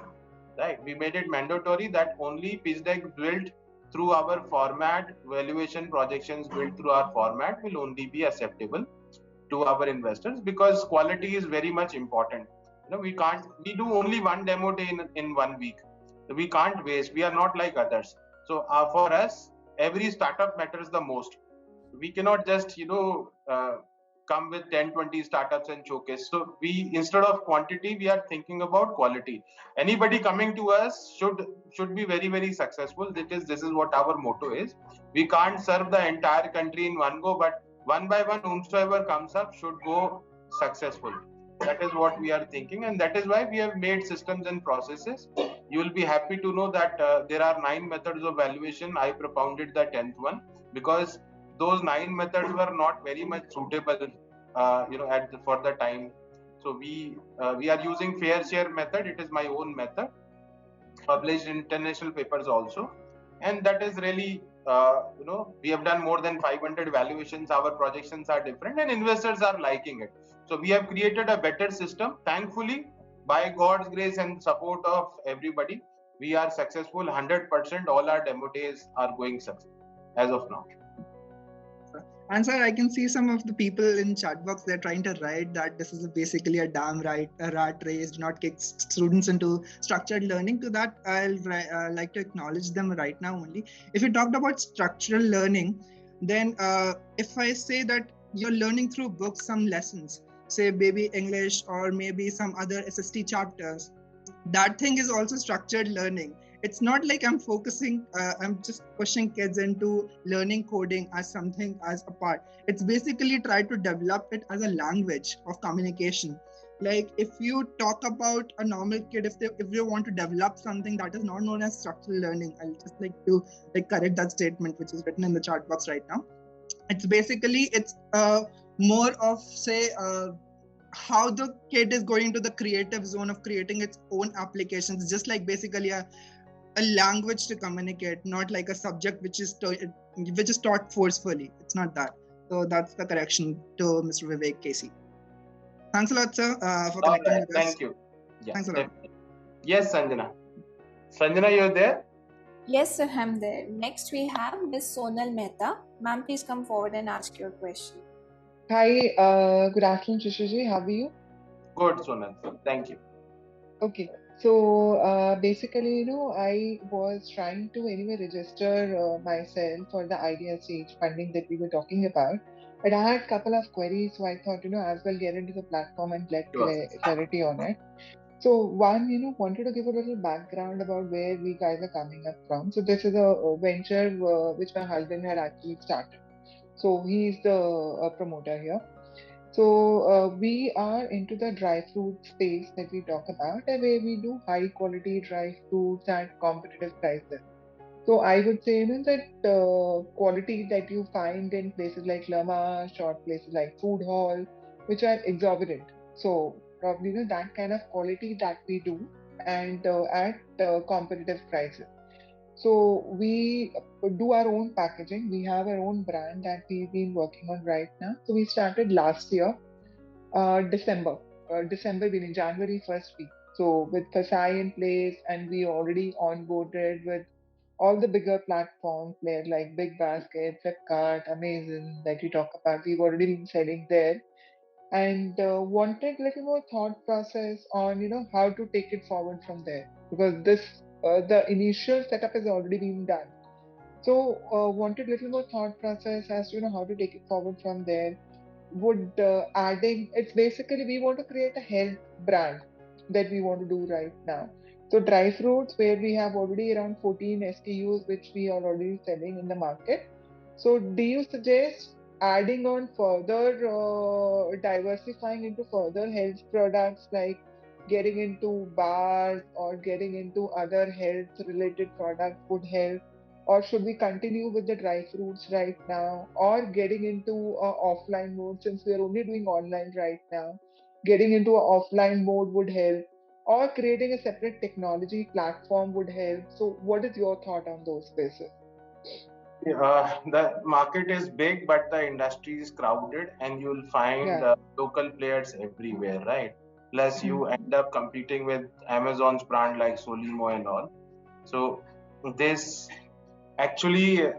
right? We made it mandatory that only pitch deck built through our format, valuation projections built through our format will only be acceptable to our investors, because quality is very much important. We do only one demo day in 1 week. We can't waste. We are not like others. So for us, every startup matters the most. We cannot just come with 10-20 startups and showcase. So we, instead of quantity, we are thinking about quality. Anybody coming to us should be very, very successful. This is what our motto is. We can't serve the entire country in one go, but one by one, whomsoever comes up should go successful. That is what we are thinking, and that is why we have made systems and processes. You will be happy to know that there are 9 methods of valuation. I propounded the 10th one because those 9 methods were not very much suitable, for the time. So we are using fair share method. It is my own method, published in international papers also, and that is really, we have done more than 500 valuations. Our projections are different, and investors are liking it. So we have created a better system. Thankfully, by God's grace and support of everybody, we are successful 100%. All our demo days are going successful as of now. And sir, I can see some of the people in chat box, they're trying to write that this is basically a rat race, do not kick students into structured learning. To that, I'll like to acknowledge them right now only. If you talked about structural learning, then if I say that you're learning through books some lessons, say maybe English or maybe some other SST chapters, that thing is also structured learning. It's not like I'm just pushing kids into learning coding as something as a part. It's basically try to develop it as a language of communication. Like if you talk about a normal kid, if they want to develop something that is not known as structural learning, I'll just like to correct that statement which is written in the chat box right now. It's basically, it's more of say how the kid is going to the creative zone of creating its own applications, just like basically a language to communicate, not like a subject which is taught forcefully. It's not that. So that's the correction to Mr. Vivek Casey. Thanks a lot, sir, for connecting with us. Thank you. Yeah, thanks a lot. Yes, Sanjana. Sanjana, you're there? Yes, sir, I'm there. Next, we have Ms. Sonal Mehta. Ma'am, please come forward and ask your question. Hi, good afternoon, Shishiji. How are you? Good, Sonal. Thank you. Okay. So basically, I was trying to anyway register myself for the Idea Stage funding that we were talking about. But I had a couple of queries, so I thought, as well get into the platform and get clarity on it. So one, wanted to give a little background about where we guys are coming up from. So this is a venture which my husband had actually started. So he's the promoter here. So we are into the dry fruit space that we talk about, where we do high quality dry fruits at competitive prices. So I would say that quality that you find in places like La Marche or places like Food Hall, which are exorbitant. So probably that kind of quality that we do, and at competitive prices. So we do our own packaging. We have our own brand that we've been working on right now. So we started last year, December meaning January first week. So with Fasai in place, and we already onboarded with all the bigger platform players like Big Basket, Flipkart, Amazon that we talk about. We've already been selling there, and wanted little more thought process on how to take it forward from there, because this the initial setup has already been done. So wanted little more thought process as to how to take it forward from there. Would adding, it's basically we want to create a health brand that we want to do right now. So dry fruits, where we have already around 14 SKUs which we are already selling in the market. So do you suggest adding on further, diversifying into further health products like getting into bars or getting into other health related products would help? Or should we continue with the dry fruits right now, or getting into offline mode since we are only doing online right now? Getting into a offline mode would help, or creating a separate technology platform would help. So, what is your thought on those spaces? The market is big, but the industry is crowded, and you'll find Yeah. local players everywhere, right? Plus, you Mhm. end up competing with Amazon's brand like Solimo and all. So, this actually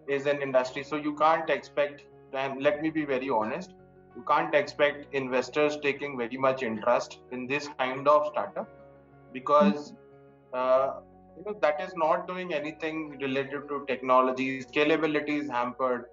is an industry. So, you can't expect, and let me be very honest, you can't expect investors taking very much interest in this kind of startup because that is not doing anything related to technology. Scalability is hampered.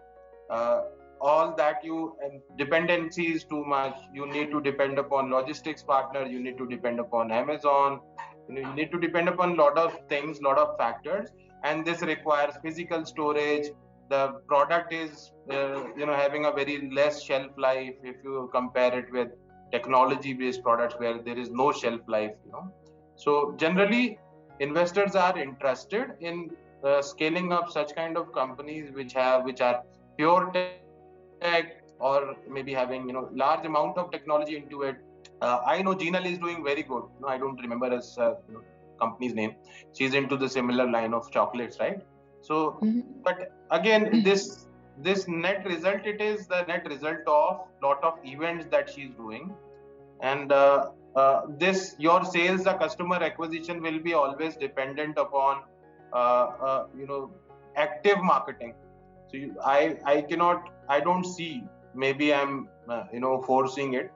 Uh, all that you and dependency is too much. You need to depend upon logistics partner. You need to depend upon Amazon. You need to depend upon a lot of things, lot of factors, and this requires physical storage. The product is having a very less shelf life if you compare it with technology based products where there is no shelf life. So generally investors are interested in scaling up such kind of companies which are pure tech or maybe having large amount of technology into it. I know Geenal is doing very good. No, I don't remember his company's name. She's into the similar line of chocolates, right? So, but again, this net result, it is the net result of lot of events that she's doing, and this your sales, the customer acquisition will be always dependent upon active marketing. So I don't see, maybe I'm forcing it,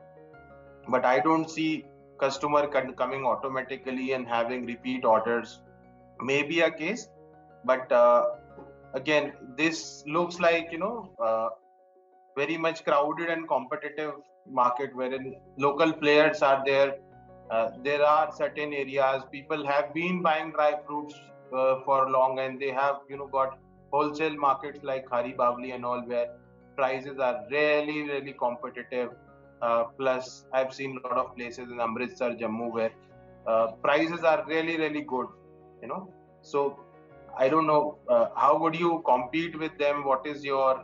but I don't see customer coming automatically and having repeat orders. Maybe a case, but again this looks like very much crowded and competitive market wherein local players are there. There are certain areas people have been buying dry fruits for long, and they have got wholesale markets like Hari Bavli and all, where prices are really competitive. Plus, I've seen a lot of places in Amritsar, Jammu, where prices are really good. So I don't know how would you compete with them. What is your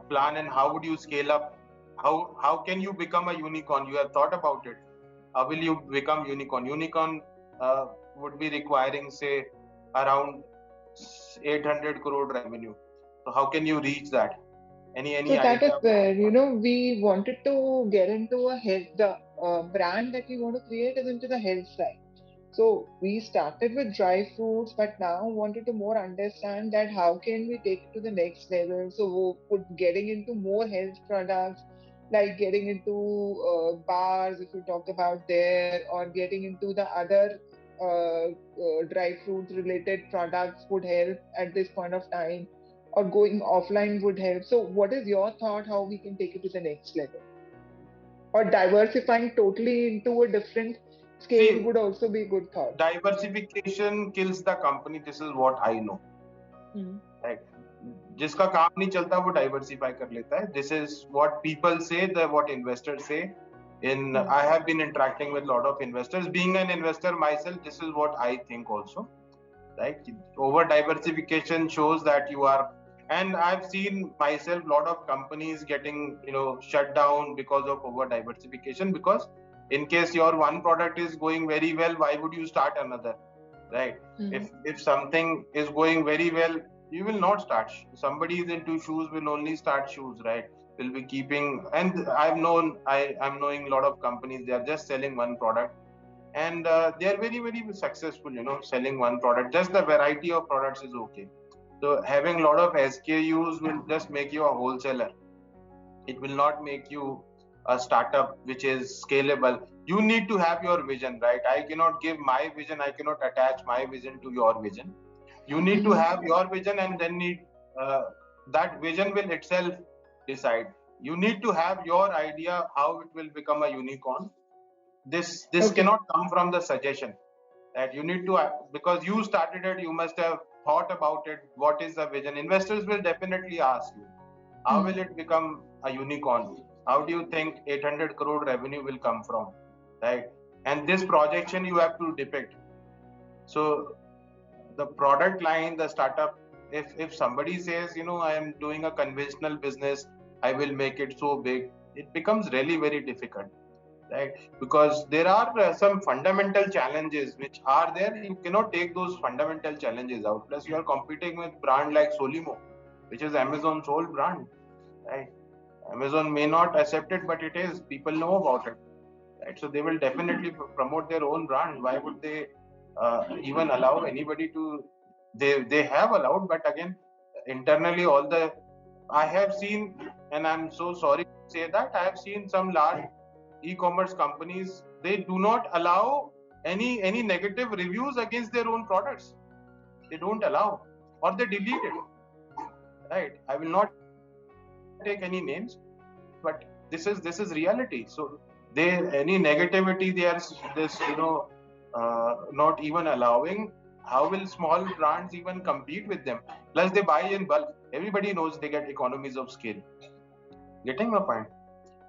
plan, and how would you scale up? How can you become a unicorn? You have thought about it. How will you become unicorn? Unicorn would be requiring, say, around 800 crore revenue. So how can you reach that? So Any that is idea? where, we wanted to get into a health, the brand that we want to create is into the health side. So we started with dry fruits, but now wanted to more understand that how can we take it to the next level. So getting into more health products, like getting into bars, if you talk about there, or getting into the other dry fruits related products would help at this point of time, or going offline would help. So what is your thought how we can take it to the next level? Or diversifying totally into a different scale See, would also be a good thought. diversification kills the company. This is what I know. Right? जिसका काम नहीं चलता वो diversify कर लेता है. This is what people say, what investors say. I have been interacting with a lot of investors. Being an investor myself, this is what I think also. Right? Over diversification shows that you are, and I've seen myself a lot of companies getting shut down because of over diversification. Because in case your one product is going very well, why would you start another? Right? If something is going very well, you will not start. Somebody is into shoes will only start shoes, right? Will be keeping, and I'm knowing a lot of companies, they are just selling one product, and they are very successful, selling one product. Just the variety of products is okay. So having a lot of SKUs will just make you a wholesaler. It will not make you a startup which is scalable. You need to have your vision, right? I cannot give my vision, I cannot attach my vision to your vision. You need to have your vision, and then that vision will itself decide. You need to have your idea how it will become a unicorn. This cannot come from the suggestion. That you need to, because you started it, you must have thought about it. What is the vision? Investors will definitely ask you, How will it become a unicorn? How do you think 800 crore revenue will come from, right? And this projection you have to depict. So the product line, the startup, if somebody says, I am doing a conventional business, I will make it so big, it becomes really very difficult, right? Because there are some fundamental challenges which are there. You cannot take those fundamental challenges out. Plus, you are competing with brand like Solimo, which is Amazon's whole brand, right? Amazon may not accept it, but it is. People know about it, right? So they will definitely promote their own brand. Why would they even allow anybody to? They have allowed, but again, internally, I have seen, and I'm so sorry to say that, I have seen some large e-commerce companies, they do not allow any negative reviews against their own products. They don't allow, or they delete it, right? I will not take any names, but this is reality. So any negativity they are not even allowing. How will small brands even compete with them? Plus they buy in bulk. Everybody knows they get economies of scale. Getting my point?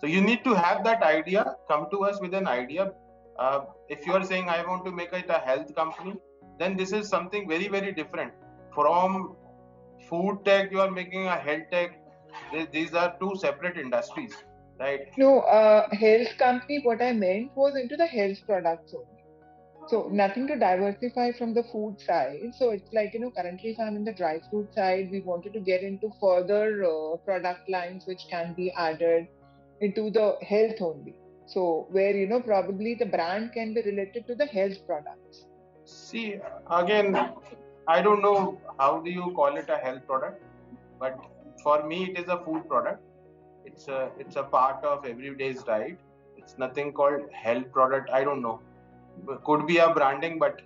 So you need to have that idea. Come to us with an idea. If you are saying I want to make it a health company, then this is something very, very different. From food tech, you are making a health tech. These are two separate industries, right? No, health company, what I meant was into the health products only. So nothing to diversify from the food side. So it's like, currently if I'm in the dry fruit side, we wanted to get into further product lines which can be added into the health only. So where, probably the brand can be related to the health products. See, again, I don't know how do you call it a health product, but for me it is a food product. It's a part of everyday's diet. It's nothing called health product. I don't know. Could be a branding, but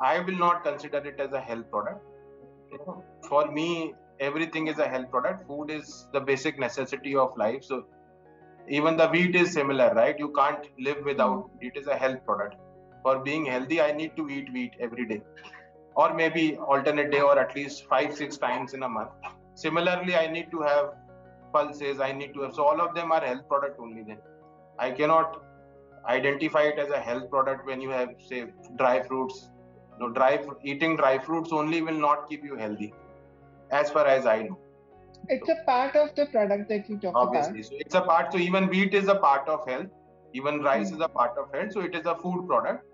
I will not consider it as a health product. For me, everything is a health product. Food is the basic necessity of life. So even the wheat is similar, right? You can't live without it. It is a health product. For being healthy, I need to eat wheat every day, or maybe alternate day, or at least 5-6 times in a month. Similarly, I need to have pulses. I need to have. So all of them are health product only. Then I cannot identify it as a health product when you have, say, dry fruits. Eating dry fruits only will not keep you healthy, as far as I know. It's a part of the product that you talk Obviously. about. So it's a part. So even wheat is a part of health. Even rice is a part of health. So it is a food product,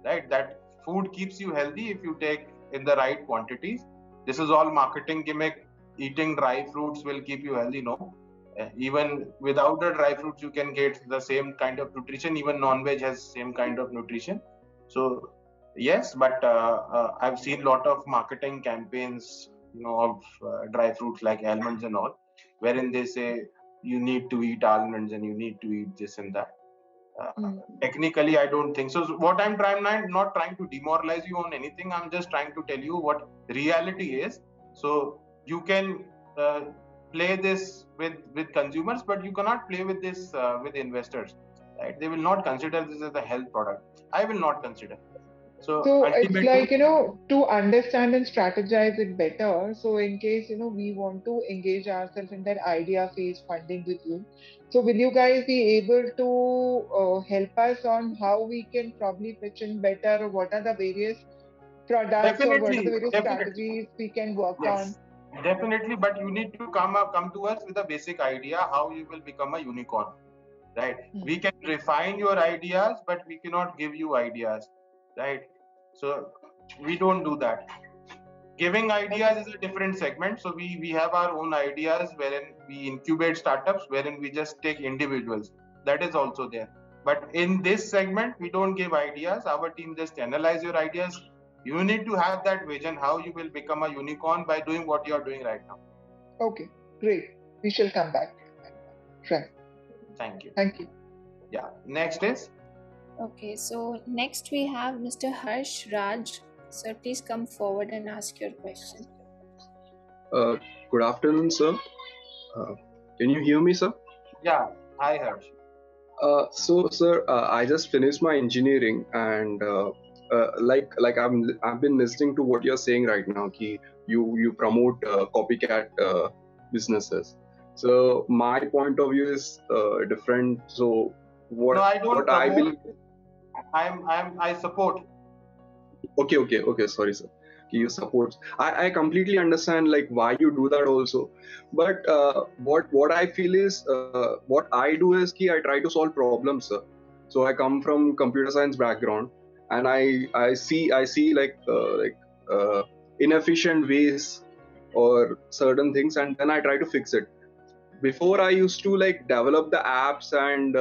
right? That food keeps you healthy if you take in the right quantities. This is all marketing gimmick. Eating dry fruits will keep you healthy. No. Even without the dry fruits, you can get the same kind of nutrition. Even non-veg has same kind of nutrition. So yes, but I've seen a lot of marketing campaigns, of dry fruits like almonds and all, wherein they say you need to eat almonds and you need to eat this and that. Technically, I don't think so. What I'm not trying to demoralize you on anything. I'm just trying to tell you what reality is. So you can play this with consumers, but you cannot play with this with investors, right? They will not consider this as a health product. I will not consider. So it's like, to understand and strategize it better. So in case, we want to engage ourselves in that idea phase funding with you. So will you guys be able to help us on how we can probably pitch in better, or what are the various products, or what are the various strategies we can work on? Definitely, but you need to come to us with a basic idea how you will become a unicorn, right? We can refine your ideas, but we cannot give you ideas, right? So we don't do that. Giving ideas is a different segment. So we have our own ideas wherein we incubate startups, wherein we just take individuals. That is also there. But in this segment, we don't give ideas. Our team just analyze your ideas. You need to have that vision how you will become a unicorn by doing what you are doing right now. Okay, great. We shall come back. Right. Thank you. Thank you. Yeah. Next is? Okay, so next we have Mr. Harsh Raj. Sir, please come forward and ask your question. Good afternoon, sir. Can you hear me, sir? Yeah. Hi, Harsh. So, sir, I just finished my engineering, and I've been listening to what you're saying right now. Ki you promote copycat businesses. So my point of view is different. So No, I don't what I promote. believe. I support. Okay. Sorry, sir. Okay, you support. I completely understand like why you do that also, but what I feel is what I do is I try to solve problems, sir. So I come from computer science background, and I see like inefficient ways or certain things, and then I try to fix it. Before I used to like develop the apps and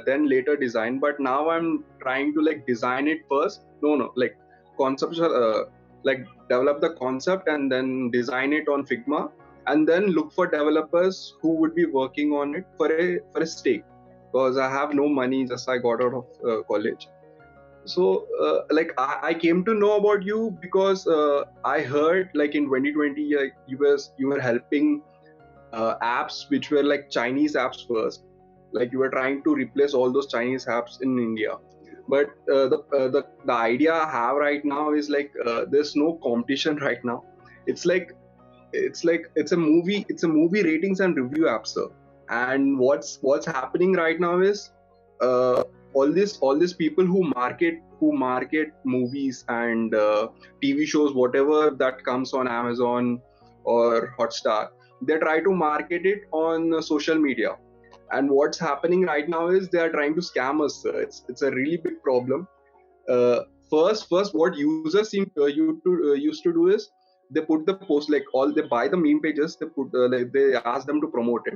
then later design, but now I'm trying to like design it first. No, like conceptual, like develop the concept and then design it on Figma, and then look for developers who would be working on it for a stake, because I have no money, just I got out of college. So like I came to know about you because I heard like in 2020 you were helping apps which were like Chinese apps first. Like you were trying to replace all those Chinese apps in India. But the idea I have right now is like there's no competition right now. It's a movie ratings and review app, sir. And what's happening right now is uh, all these people who market movies and TV shows, whatever that comes on Amazon or Hotstar, they try to market it on social media. And what's happening right now is they are trying to scam us, sir. It's a really big problem. uh, first what users used to do is they put the post, like all they buy the meme pages, they put like they ask them to promote it.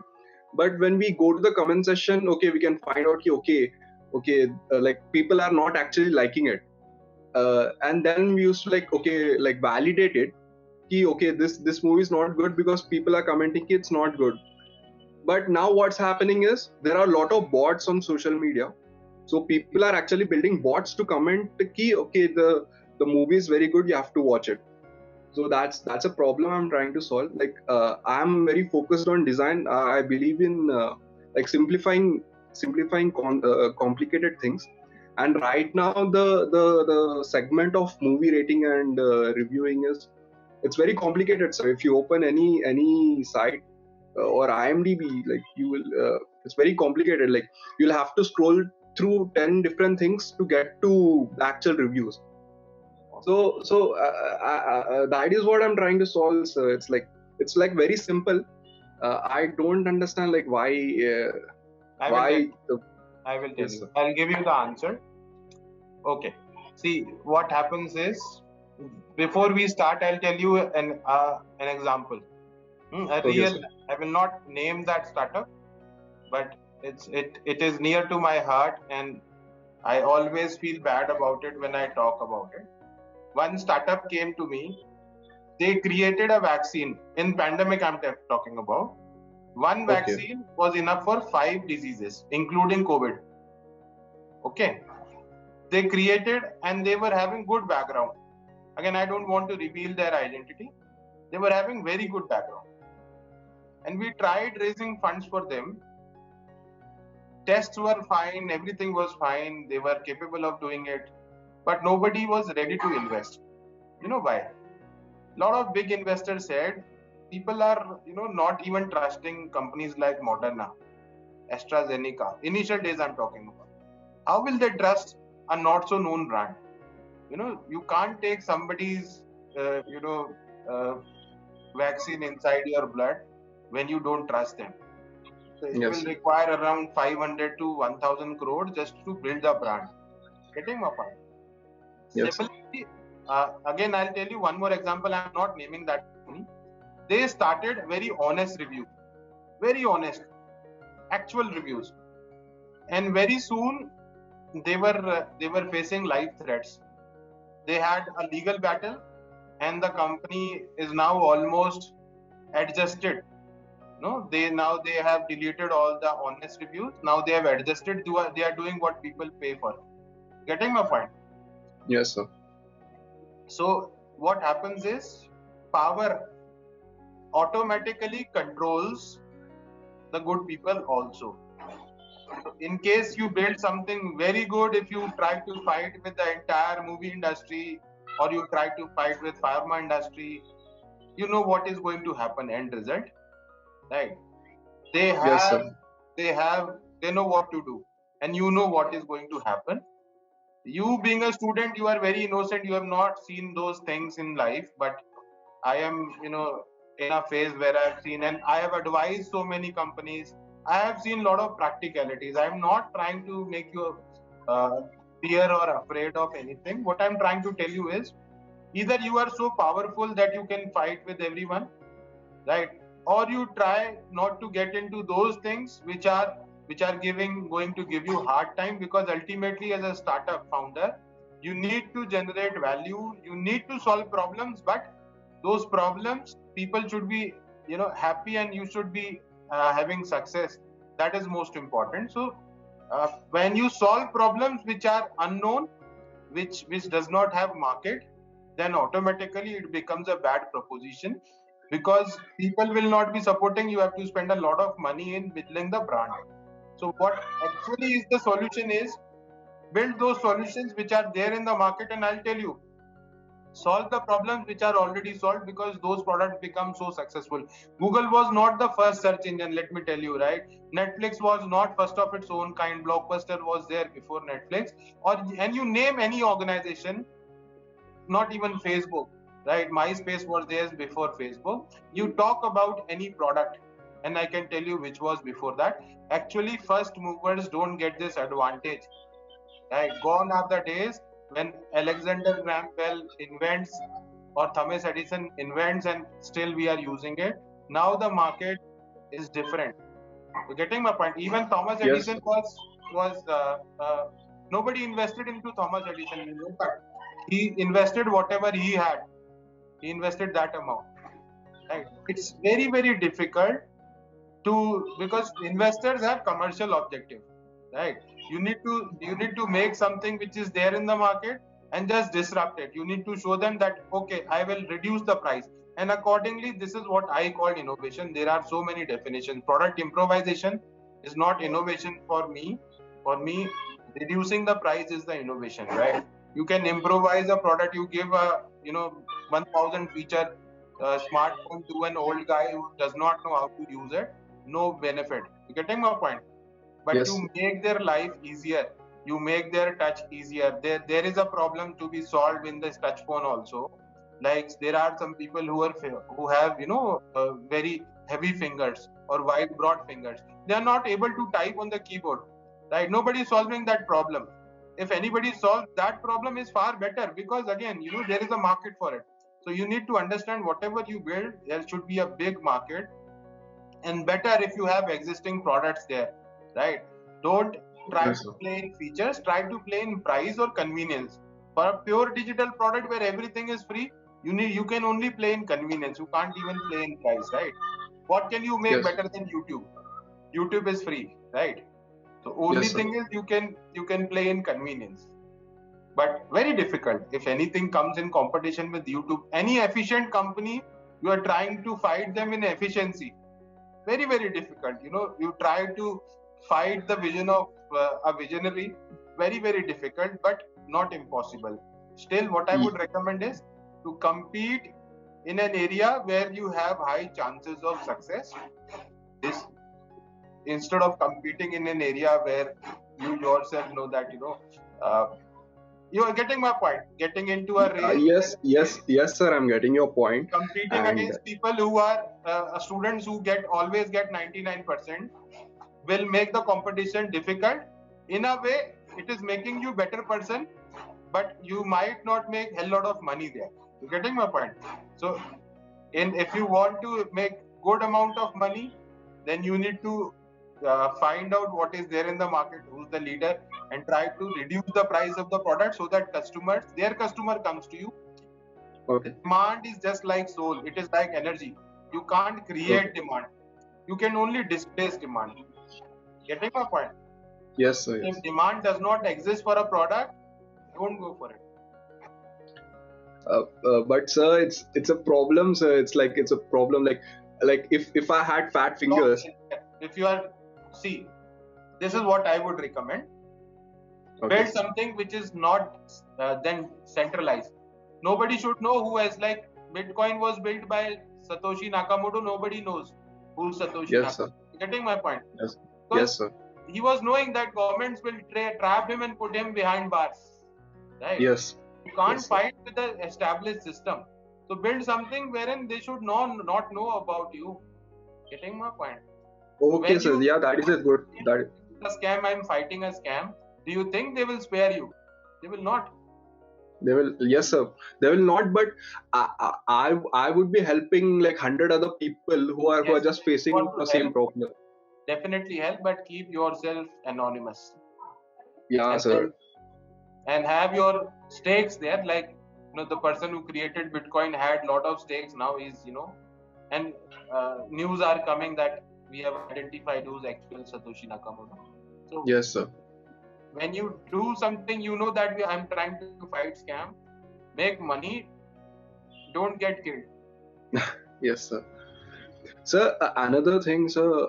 But when we go to the comment section, okay, we can find out like people are not actually liking it. And then we used to like okay, like validate it. Okay, this movie is not good because people are commenting it's not good. But now what's happening is there are a lot of bots on social media. So people are actually building bots to comment okay, the movie is very good, you have to watch it. So that's a problem I'm trying to solve. Like I'm very focused on design. I believe in like simplifying complicated things. And right now the segment of movie rating and reviewing is, it's very complicated. So if you open any site or IMDb, like you will it's very complicated. Like you'll have to scroll through 10 different things to get to the actual reviews. So the idea is what I'm trying to solve. So it's like very simple. I don't understand like why I will tell you. I'll give you the answer. Okay. See, what happens is, before we start, I'll tell you an example. Okay, sir. I will not name that startup, but it is near to my heart, and I always feel bad about it when I talk about it. One startup came to me. They created a vaccine in pandemic. I'm talking about. One Okay. vaccine was enough for 5 diseases, including COVID. Okay. They created, and they were having good background. Again, I don't want to reveal their identity. They were having very good background. And we tried raising funds for them. Tests were fine, everything was fine, they were capable of doing it, but nobody was ready to invest. You know why? A lot of big investors said people are, not even trusting companies like Moderna, AstraZeneca. Initial days I'm talking about. How will they trust a not so known brand? You can't take somebody's, vaccine inside your blood when you don't trust them. So it Yes. will require around 500 to 1000 crore just to build a brand. Getting my point? Yes. Similarly, again, I'll tell you one more example. I'm not naming that company. They started very honest review, very honest, actual reviews, and very soon they were facing life threats. They had a legal battle, and the company is now almost adjusted. No, they have deleted all the honest reviews. Now they have adjusted. They are doing what people pay for. Getting my point? Yes, sir. So what happens is, power automatically controls the good people also. In case you build something very good, if you try to fight with the entire movie industry, or you try to fight with pharma industry, you know what is going to happen, end result, right? They Yes, sir. they know what to do, and you know what is going to happen. You being a student, you are very innocent, you have not seen those things in life, but I am, in a phase where I've seen, and I have advised so many companies. I have seen a lot of practicalities. I'm not trying to make you fear or afraid of anything. What I'm trying to tell you is, either you are so powerful that you can fight with everyone, right? Or you try not to get into those things which are going to give you hard time, because ultimately as a startup founder, you need to generate value, you need to solve problems, but those problems, people should be happy, and you should be having success. That is most important. So when you solve problems which are unknown, which does not have market, then automatically it becomes a bad proposition, because people will not be supporting. You have to spend a lot of money in building the brand. So what actually is the solution is, build those solutions which are there in the market, and I'll tell you, solve the problems which are already solved, because those products become so successful. Google was not the first search engine, let me tell you, right? Netflix was not first of its own kind. Blockbuster was there before Netflix. And you name any organization, not even Facebook, right? MySpace was there before Facebook. You talk about any product, and I can tell you which was before that. Actually, first movers don't get this advantage, right? Gone are the days when Alexander Graham Bell invents or Thomas Edison invents, and still we are using it. Now the market is different. You're getting my point? Even Thomas Yes. Edison was nobody invested into Thomas Edison. He invested whatever he had. He invested that amount. Right? It's very, very difficult because investors have commercial objective. Right? You need to make something which is there in the market and just disrupt it. You need to show them that, okay, I will reduce the price. And accordingly, this is what I call innovation. There are so many definitions. Product improvisation is not innovation for me. For me, reducing the price is the innovation, right? You can improvise a product. You give a 1,000 feature smartphone to an old guy who does not know how to use it. No benefit. You getting my point? But Yes. you make their life easier. You make their touch easier. There is a problem to be solved in this touch phone also. Like there are some people who have very heavy fingers or wide broad fingers. They are not able to type on the keyboard, right? Nobody is solving that problem. If anybody solves that problem, is far better, because again, there is a market for it. So you need to understand, whatever you build, there should be a big market, and better if you have existing products there, right? Don't try Yes, to sir. play in features, try to play in price or convenience. For a pure digital product where everything is free, you can only play in convenience. You can't even play in price, right? What can you make Yes. better than YouTube? YouTube is free, right? So only Yes, sir. thing is you can play in convenience, but very difficult. If anything comes in competition with YouTube, any efficient company, you are trying to fight them in efficiency. Very, very difficult. You try to fight the vision of a visionary. Very, very difficult, but not impossible. Still, what I would recommend is to compete in an area where you have high chances of success. This, instead of competing in an area where you yourself know that you are getting my point. Getting into a race, Yes, sir. I'm getting your point. competing And against people who are students who always get 99% will make the competition difficult. In a way, it is making you better person, but you might not make a lot of money there. You getting my point? So, if you want to make good amount of money, then you need to find out what is there in the market, who's the leader, and try to reduce the price of the product so that their customer comes to you. okay. Demand is just like soul. It is like energy. You can't create demand. You can only displace demand. Getting my point? Yes, sir. Yes. If demand does not exist for a product, don't go for it. But sir, it's a problem, sir. It's a problem. Like if I had fat fingers. If you are, see, this is what I would recommend. Okay. Build something which is not then centralized. Nobody should know who has, like Bitcoin was built by Satoshi Nakamoto. Nobody knows who's Satoshi Yes, sir. Nakamoto. Getting my point? Yes. Because Yes, sir. he was knowing that governments will trap him and put him behind bars. Right? Yes. You can't Yes, sir. fight with the established system. So build something wherein they should not know about you. Getting my point? Okay, When sir. you Yeah, that is a good. That a scam, I'm fighting a scam. Do you think they will spare you? They will not. they will. Yes, sir. They will not. But I would be helping like 100 other people who are Yes, just facing want to the same help, problem. definitely help, but keep yourself anonymous. Yeah, And sir. and have your stakes there. Like, the person who created Bitcoin had lot of stakes. Now he's, and news are coming that we have identified who's actual Satoshi Nakamoto. So Yes, sir. when you do something, that I'm trying to fight scam, make money, don't get killed. Yes, sir. Sir, another thing, sir.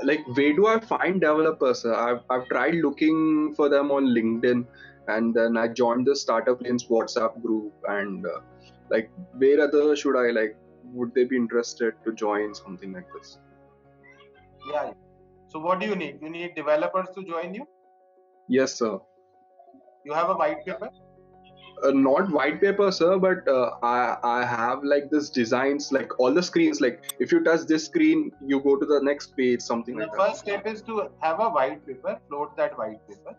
Like, where do I find developers, sir? I've tried looking for them on LinkedIn, and then I joined the Startup Lanes WhatsApp group. And like, where other should I like? Would they be interested to join something like this? Yeah. So what do you need? You need developers to join you. Yes, sir. You have a white paper. Not white paper, sir, but I have like this designs, like all the screens. Like, if you touch this screen, you go to the next page, something The like that. first step is to have a white paper. Float that white paper.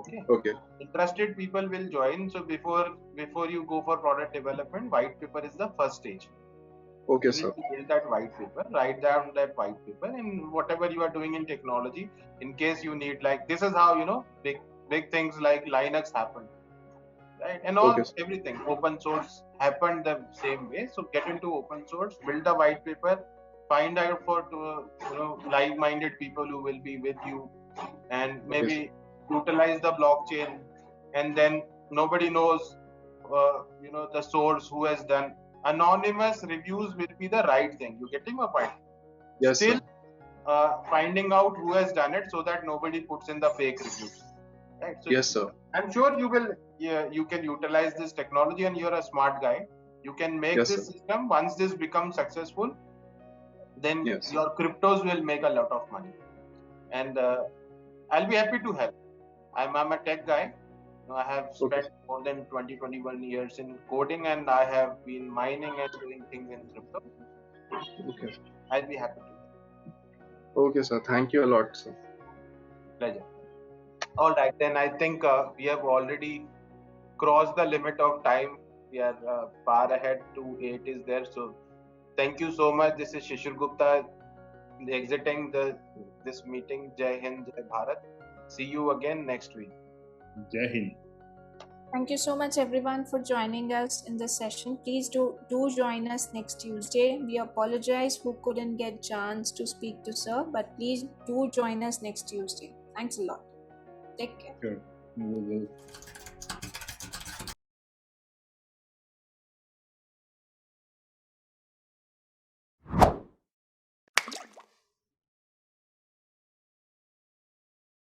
Okay. Okay. Interested people will join. So before you go for product development, white paper is the first stage. Okay, You sir. need to build that white paper, write down that white paper, and whatever you are doing in technology, in case you need, like, this is how big things like Linux happened, right? And all Okay, sir. everything open source happened the same way. So get into open source, build a white paper, find out for like-minded people who will be with you, and maybe utilize the blockchain. And then nobody knows the source who has done. Anonymous reviews will be the right thing. You getting my point? Yes, Still sir. finding out who has done it so that nobody puts in the fake reviews, right? So Yes, sir. I'm sure you can utilize this technology, and you're a smart guy. You can make Yes, this sir. system. Once this becomes successful, then Yes. your cryptos will make a lot of money, and I'll be happy to help. I'm a tech guy. I have spent more than 21 years in coding, and I have been mining and doing things in crypto. Okay. I'll be happy to. Okay, sir. Thank you a lot, sir. Pleasure. All right, then I think we have already crossed the limit of time. We are far ahead. 2:08 is there. So thank you so much. This is Shishir Gupta exiting this meeting. Jai Hind, Jai Bharat. See you again next week. Jai Hind. Thank you so much everyone for joining us in this session. Please do join us next Tuesday. We apologize who couldn't get chance to speak to sir, but please do join us next Tuesday. Thanks a lot. Take care. Sure. We will.